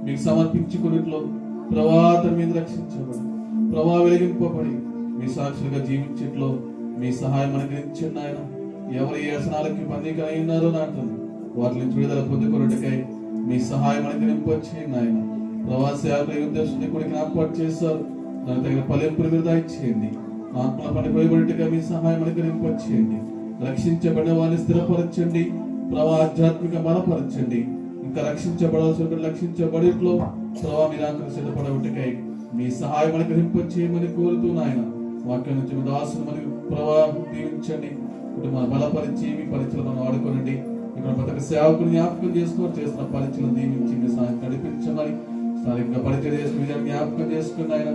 మీకు సమర్పించుకున్నట్లు ప్రభా తన మీద రక్షించబడి ప్రభా వెలిగింపబడి మీ సాక్షులుగా జీవించేట్లో మీ సహాయం అనుగ్రహించండి ఆయన. ఎవరు ఏ వ్యసనాలకి బందీగా ఉన్నారో నాటండి వాటి నుంచి విడుదల పొందుకున్నట్టుకై మీ సహాయం అనుగ్రహింపచేయండి ఆయన. ప్రవాస ఉద్దేశం కూడా జ్ఞాపకం చేశారు, దానికి తగిన ఫలింపులు మీరు దయచేయండి. ఆత్మల పనిపోయబడిగా మీ సహాయం అనుగ్రహింపచేయండి. రక్షించబడిన వారిని స్థిరపరచండి, ప్రభా ఆధ్యాత్మిక బలపరచండి. ఇంకా రక్షించబడాల్సిన రక్షించబడిట్లో ప్రభా మీరు ఆకర్షితపడబట్టికై మీ సహాయం అనుగ్రహింపచేయమని కోరుతూ నాయన. వాక్యం నుంచి మీ దాసును మరియు ప్రభా దీవించండి, కుటుంబాన్ని బలపరిచి మీ పరిచయం వాడుకోనండి. ఇక్కడ ప్రతి సేవకుని జ్ఞాపకం చేసుకొని చేసిన పరిచయం దీవించి మీ సహాయం నడిపించమని స్థానికంగా పరిచయం చేసి జ్ఞాపకం చేసుకుని ఆయన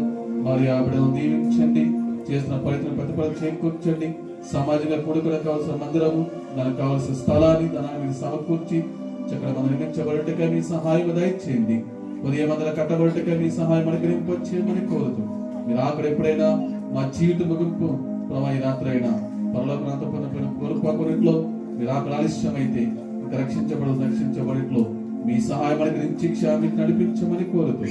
వారి ఆవిడను దీవించండి. చేసిన పరిచయం ప్రతిఫలం చేకూర్చండి. సమాజంగా కూడుకోవడానికి కావాల్సిన మందిరము, దానికి కావాల్సిన స్థలాన్ని దాన్ని సమకూర్చి చక్కగా మనం నిర్మించబడటగా మీ సహాయం దయచేయండి. ఉదయం మందిర కట్టబడటగా మీ సహాయం అనుగ్రహింపచేయమని కోరుతూ మీరు అక్కడ ఎప్పుడైనా మా జీవిత ముగింపు ప్రభా ఈ రాత్రి అయినా పరలోకంతో కోరుకోకుండా మీరు అక్కడ ఆలస్యమైతే ఇంకా రక్షించబడిట్లో మీ సహాయం అనుగ్రహించి క్షామికి నడిపించమని కోరుతూ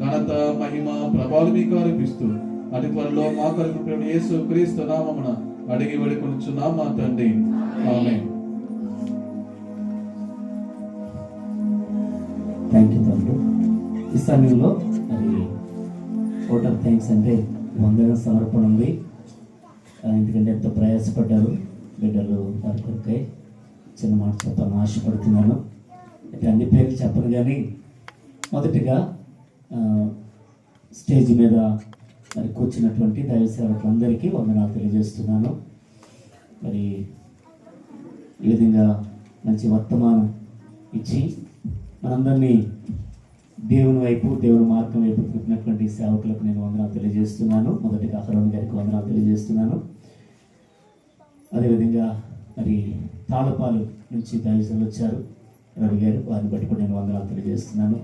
ఘనత మహిమ ప్రభావం మీకు ఆరోపిస్తూ అటు త్వరలో మా కొరకు యేసు క్రీస్తు నామమున అడిగి వేడుకొనుచున్నాం మా తండ్రి, ఆమేన్. థ్యాంక్ యూ తమ్ముడు. ఈ సమయంలో మరి ఓట్ ఆఫ్ థ్యాంక్స్ అంటే వందన సమర్పణ ఉంది. ఎందుకంటే ఎంతో ప్రయాసపడ్డారు బిడ్డలు వారి కొరకై. చిన్న మాట చెప్పాలని ఆశపడుతున్నాను. అయితే అన్ని పేర్లు చెప్పను కానీ మొదటిగా స్టేజ్ మీద మరి కూర్చున్నటువంటి దైవ సేవకులందరికీ వందనాలు తెలియజేస్తున్నాను. మరి ఈ విధంగా మంచి వర్తమానం ఇచ్చి మనందరినీ దేవుని వైపు దేవుని మార్గం వైపు తిప్పినటువంటి సేవకులకు నేను వందనాలు తెలియజేస్తున్నాను. మొదటిగా అహరోన్ గారికి వందనాలు తెలియజేస్తున్నాను. అదేవిధంగా మరి తాళపాలు నుంచి దైవజనులు వచ్చారు రవి గారు, వారిని బట్టి కూడా నేను వందనాలు తెలియజేస్తున్నాను.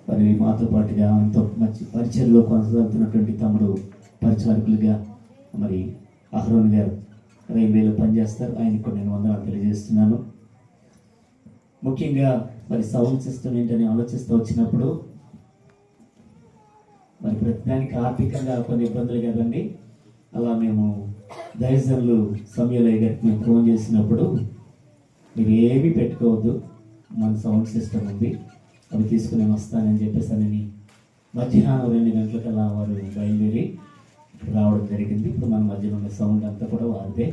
మరి మాతో పాటుగా ఎంతో మంచి పరిచయంలో కొనసాగుతున్నటువంటి తమ్ముడు పరిచారకులుగా మరి అహరోన్ గారు రైల్వేలో పనిచేస్తారు, ఆయనకు కూడా నేను వందనాలు తెలియజేస్తున్నాను. ముఖ్యంగా మరి సౌండ్ సిస్టమ్ ఏంటని ఆలోచిస్తూ వచ్చినప్పుడు మరి ప్రతిదానికి ఆర్థికంగా కొన్ని ఇబ్బందులు కదండి. అలా మేము దైవజనులు సమయలయ్య గారికి మేము ఫోన్ చేసినప్పుడు మీరు ఏమీ పెట్టుకోవద్దు, మన సౌండ్ సిస్టమ్ ఉంది, అవి తీసుకుని నేను వస్తానని చెప్పేసి అని మధ్యాహ్నం 2 గంటలకల్లా వారు బయలుదేరి రావడం జరిగింది. ఇప్పుడు మన మధ్యలో ఉన్న సౌండ్ అంతా కూడా వారిదే.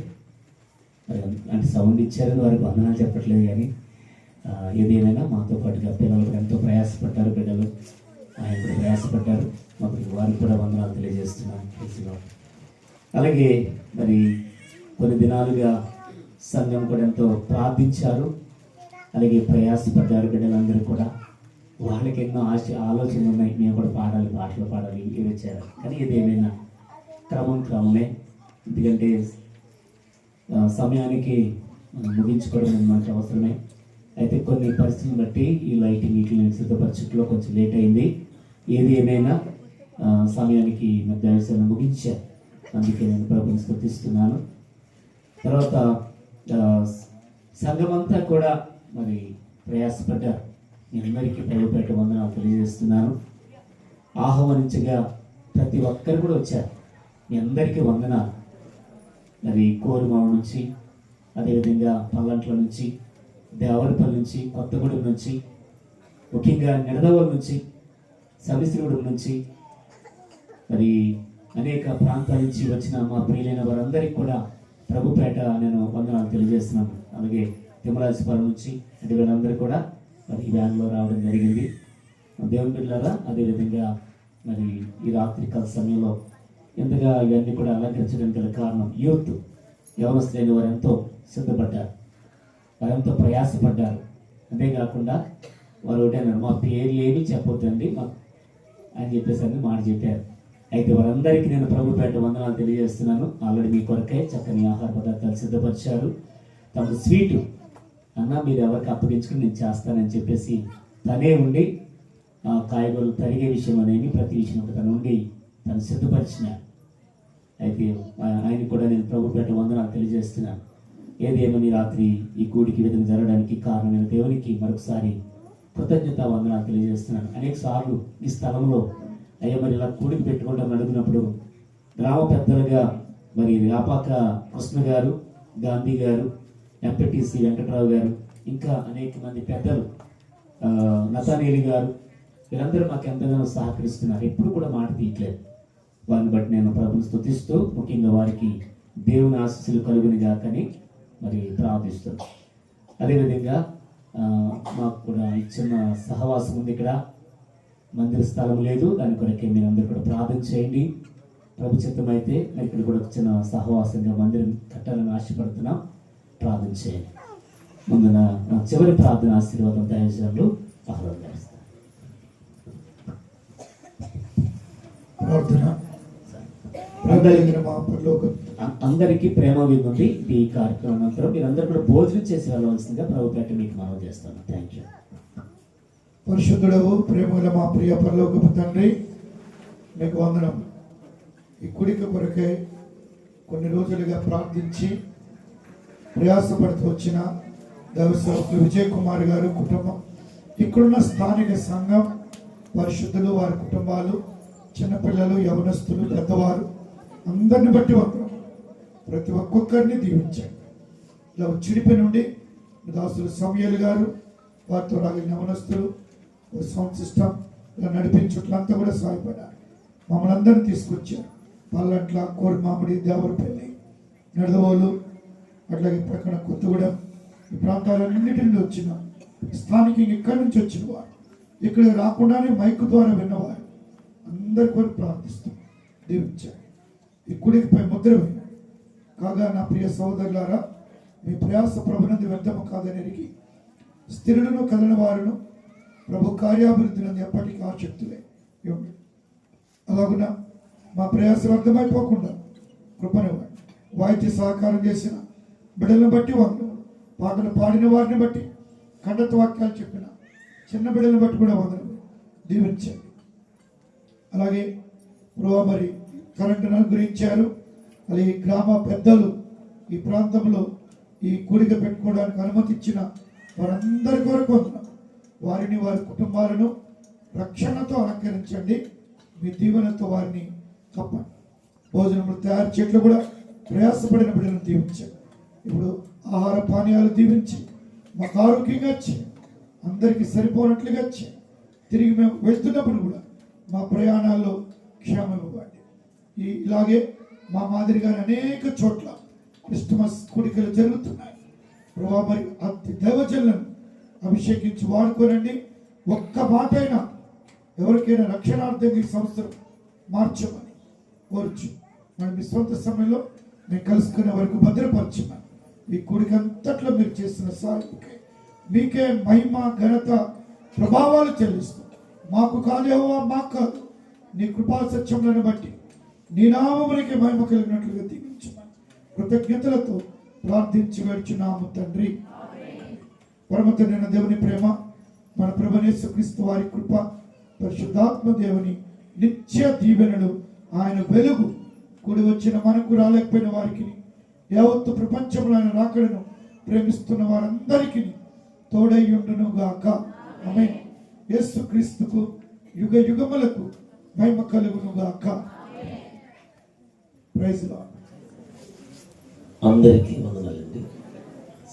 అంటే సౌండ్ ఇచ్చారని వారికి వందనాలు చెప్పట్లేదు, కానీ ఏదేమైనా మాతో పాటుగా పిల్లలు ఎంతో ప్రయాసపడ్డారు, బిడ్డలు ఆయన కూడా ప్రయాసపడ్డారు. మాకు వారికి కూడా వందనాలు తెలియజేస్తున్నాను. అలాగే మరి కొన్ని దినాలుగా సంఘం కూడా ఎంతో ప్రార్థించారు, అలాగే ప్రయాసపడ్డారు బిడ్డలందరూ కూడా. వాళ్ళకి ఎన్నో ఆలోచనలు ఉన్నాయి, మేము కూడా పాడాలి, పాటలు పాడాలి, ఇవి చేయాలి. కానీ ఇదేమైనా క్రమమే, ఎందుకంటే సమయానికి ముగించుకోవడం మనకు అవసరమే. అయితే కొన్ని పరిస్థితులను బట్టి ఈ లైటింగ్ వీటిని సిద్ధపరచట్లో కొంచెం లేట్ అయింది. ఏది ఏమైనా సమయానికి మరి దైవసేన ముగించారు. అందుకే నేను ప్రభుని స్తుతిస్తున్నాను. తర్వాత సంఘమంతా కూడా మరి ప్రయాసపడ్డారు. మీ అందరికీ ప్రభుపేట వందనాలు తెలియజేస్తున్నాను. ఆహ్వానించగా ప్రతి ఒక్కరు కూడా వచ్చారు. మీ అందరికీ వందనాలు. మరి కోరుమావ నుంచి, అదేవిధంగా పల్లంట్ల నుంచి, దేవరపల్లి నుంచి, కొత్తగూడెం నుంచి, ముఖ్యంగా నిడదవోలు నుంచి, సవిశ్రీగూడెం నుంచి, మరి అనేక ప్రాంతాల నుంచి వచ్చిన మా ప్రియులైన వారందరికీ కూడా ప్రభుపేట నేను వందనాలు తెలియజేస్తున్నాను. అలాగే తిమ్మరాజపురం నుంచి అంటే వీళ్ళందరూ కూడా మరి ఈ వ్యాన్లో రావడం జరిగింది. దేవుని బిడ్డలారా, అదేవిధంగా మరి ఈ రాత్రికాల సమయంలో ఎంతగా ఇవన్నీ కూడా అలంకరించడానికి గల కారణం యూత్ యవనస్తులైన వారు ఎంతో సిద్ధపడ్డారు, వారు ఎంతో ప్రయాసపడ్డారు. అంతేకాకుండా వారు ఒకటే అన్నారు, మా పేర్లు ఏమీ చెప్పొద్దండి మాకు అని చెప్పేసి మాట చెప్పారు. అయితే వారందరికీ నేను ప్రభుపేట వందనాలు తెలియజేస్తున్నాను. ఆల్రెడీ మీ కొరకే చక్కని ఆహార పదార్థాలు సిద్ధపరిచారు. తమకు స్వీటు అన్న మీరు ఎవరికి అప్పగించుకుని నేను చేస్తానని చెప్పేసి తనే ఉండి కాయగూరలు తరిగే విషయం అనేది ప్రతి విషయం తను ఉండి తను సిద్ధపరిచిన. అయితే ఆయన కూడా నేను ప్రభుపేట వందనాలు తెలియజేస్తున్నాను. ఏదేమని రాత్రి ఈ కూడికి విధంగా జరగడానికి కారణమైన దేవునికి మరొకసారి కృతజ్ఞత వందనాలు తెలియజేస్తున్నాను. అనేక సార్లు ఈ స్థలంలో అయ్యా మరి ఇలా కూడికి పెట్టుకుంటాం అడిగినప్పుడు గ్రామ పెద్దలుగా మరి రాపాక కృష్ణ గారు, గాంధీ గారు, ఎంపీటీసీ వెంకట్రావు గారు, ఇంకా అనేక మంది పెద్దలు, నతానేలి గారు, వీరందరూ మాకు ఎంతగానో సహకరిస్తున్నారు. ఎప్పుడు కూడా మాట తీయట్లేదు. వారిని బట్టి నేను ప్రభుని స్తుతిస్తూ ముఖ్యంగా వారికి దేవుని ఆశీస్సులు కలుగుని గాకని మరి ప్రార్థిస్తున్నాను. అదేవిధంగా మాకు కూడా ఇచ్చిన సహవాసం ఉంది. ఇక్కడ మందిర స్థలం లేదు, దాని కొరకే మీరు అందరూ కూడా ప్రార్థన చేయండి. ప్రభు చిత్తం అయితే మరి ఇక్కడ కూడా చిన్న సహవాసంగా మందిరం కట్టాలని ఆశపడుతున్నాం. ప్రార్థన చేయండి. ముందు నా చివరి ప్రార్థన ఆశీర్వాదం దైవజనులు ఆహ్వానిస్తాను. అందరికీ ప్రేమ వింది. ఈ కార్యక్రమం అనంతరం మీరందరూ కూడా భోజనం చేసి వెళ్ళవలసిందిగా ప్రభుపేట మీకు మనవి చేస్తాను. Thank you. పరిశుద్ధుడవు ప్రేమల మా ప్రియ పరలోకపు తండ్రి, మీకు వందనం. ఈ కుడిక కొరకే కొన్ని రోజులుగా ప్రార్థించి ప్రయాసపడుతూ వచ్చిన దైవసేవకులు విజయ్ కుమార్ గారు కుటుంబం, ఇక్కడున్న స్థానిక సంఘం, పరిశుద్ధులు, వారి కుటుంబాలు, చిన్నపిల్లలు, యవనస్తులు, పెద్దవారు అందరిని బట్టి వందనం. ప్రతి ఒక్కొక్కరిని దీవించండి. ఇలా చిడిపి నుండి దాసులు సమయలు గారు, వారితో రాగిన యవనస్తులు, సౌండ్ సిస్టమ్ ఇలా నడిపించుట్లంతా కూడా సహాయపడ్డారు. మమ్మల్ని అందరినీ తీసుకొచ్చారు. పల్లట్ల, కోరిమామిడి, దేవరపల్లి, నడదవోలు, అట్లాగే ప్రక్కన కొత్తగూడెం, ఈ ప్రాంతాలన్నింటి నుండి వచ్చిన స్థానికంగా ఇక్కడి నుంచి వచ్చిన వారు, ఇక్కడ రాకుండానే మైక్ ద్వారా విన్నవారు అందరి కొరకు ప్రార్థిస్తాం. దీవించారు. ఈ కుడికిపై ముద్ర వేయండి. కాగా నా ప్రియ సోదరులారా, మీ ప్రయాస ప్రభునందు వ్యర్థము కాదనేరికి స్థిరులను కదలని వారును ప్రభు కార్యాభివృద్ధి నందు ఎప్పటికీ ఆసక్తులే. అలాగున మా ప్రయాస వ్యర్థమైపోకుండా కృపనివ్వండి. వాయిద్య సహకారం చేసిన బిడ్డలను బట్టి వందనములు, పాటలు పాడిన వారిని బట్టి, ఖండత వాక్యాలు చెప్పిన చిన్న బిడ్డలను బట్టి కూడా వందనములు. దీవించండి. అలాగే మరి కరెంటును అనుగ్రహించారు. అలాగే గ్రామ పెద్దలు ఈ ప్రాంతంలో ఈ కూడిక పెట్టుకోవడానికి అనుమతి ఇచ్చిన వారందరి కొరకు వందనం. వారిని, వారి కుటుంబాలను రక్షణతో అలంకరించండి. మీ దీవెనతో వారిని కప్పండి. భోజనములు తయారు చేయట్లు కూడా ప్రయాసపడిన బిడ్డలను దీవించండి. ఇప్పుడు ఆహార పానీయాలు దీవించి మాకు ఆరోగ్యంగా వచ్చి అందరికీ సరిపోనట్లుగా వచ్చి తిరిగి మేము వెళ్తున్నప్పుడు కూడా మా ప్రయాణాల్లో క్షేమం ఇవ్వండి. ఇలాగే మా మాదిరిగానే అనేక చోట్ల క్రిస్టమస్ కూడికలు జరుగుతున్నాయి. ప్రభా మరి అతి దైవజనులను అభిషేకించి వాడుకోనండి. ఒక్క మాట అయినా ఎవరికైనా రక్షణార్థంగా ఈ సంవత్సరం మార్చమని కోరుచు. మరి మీ సొంత సమయంలో మేము కలుసుకునే వరకు భద్రపరచమని ఈ కూడిక అంతట్లో మీరు చేసిన సాగుకే మీకే మహిమ, ఘనత, ప్రభావాలు చెల్లిస్తాం. మాకు కాదేవా, మాకు కాదు, నీ కృపా సత్యములను బట్టి నీ నామమునికి మహిమ కలిగినట్లుగా దీవించమని కృతజ్ఞతలతో ప్రార్థించి వేడుచున్నాము తండ్రి. పరమతండ్రైన దేవుని ప్రేమ, మన ప్రభువైన యేసుక్రీస్తు వారి కృప, పరిశుద్ధాత్మ దేవుని నిత్య దీవెనలు, ఆయన వెలుగు కూడి వచ్చిన మనకు రాలేకపోయిన వారికి, యావత్తు ప్రపంచంలో ఆయన రాకడను ప్రేమిస్తున్న వారందరికీ తోడయ్యుండును గాక. ఆమేన్. యేసుక్రీస్తుకు యుగ యుగములకు మహిమ కలుగును గాక. Praise Lord. అందరికీ వందనాలండి.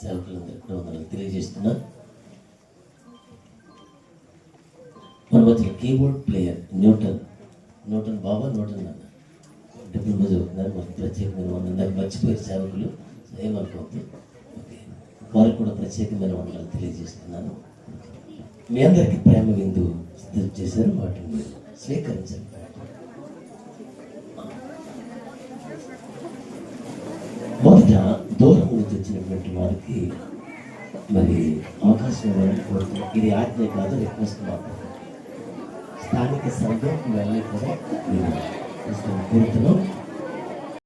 సేవకులందరికీ వందనాలు తెలియజేస్తున్నా. మన మధ్యలో keyboard player Newton Baba Newton అన్న డబ్బులు చదువుతున్నారు. మనకు ప్రత్యేకమైన వందనాలు మర్చిపోయారు సేవకులు, ఏమనుకోవద్దు. ఓకే, వారికి కూడా ప్రత్యేకమైన వందనాలు తెలియజేస్తున్నాను. మీ అందరికీ ప్రేమ విందు సిద్ధం చేశారు, వాటిని మీరు స్వీకరించండి. మొదట దూరం నుంచి వచ్చినటువంటి వారికి మరి అవకాశం ఇవ్వాలని కోరుతున్నాం. ఇది ఆజ్ఞ కాదు, రిక్వెస్ట్ మాత్రం. స్థానిక సంఘం వెళ్ళి కూడా మీరు కోరుతున్నాం.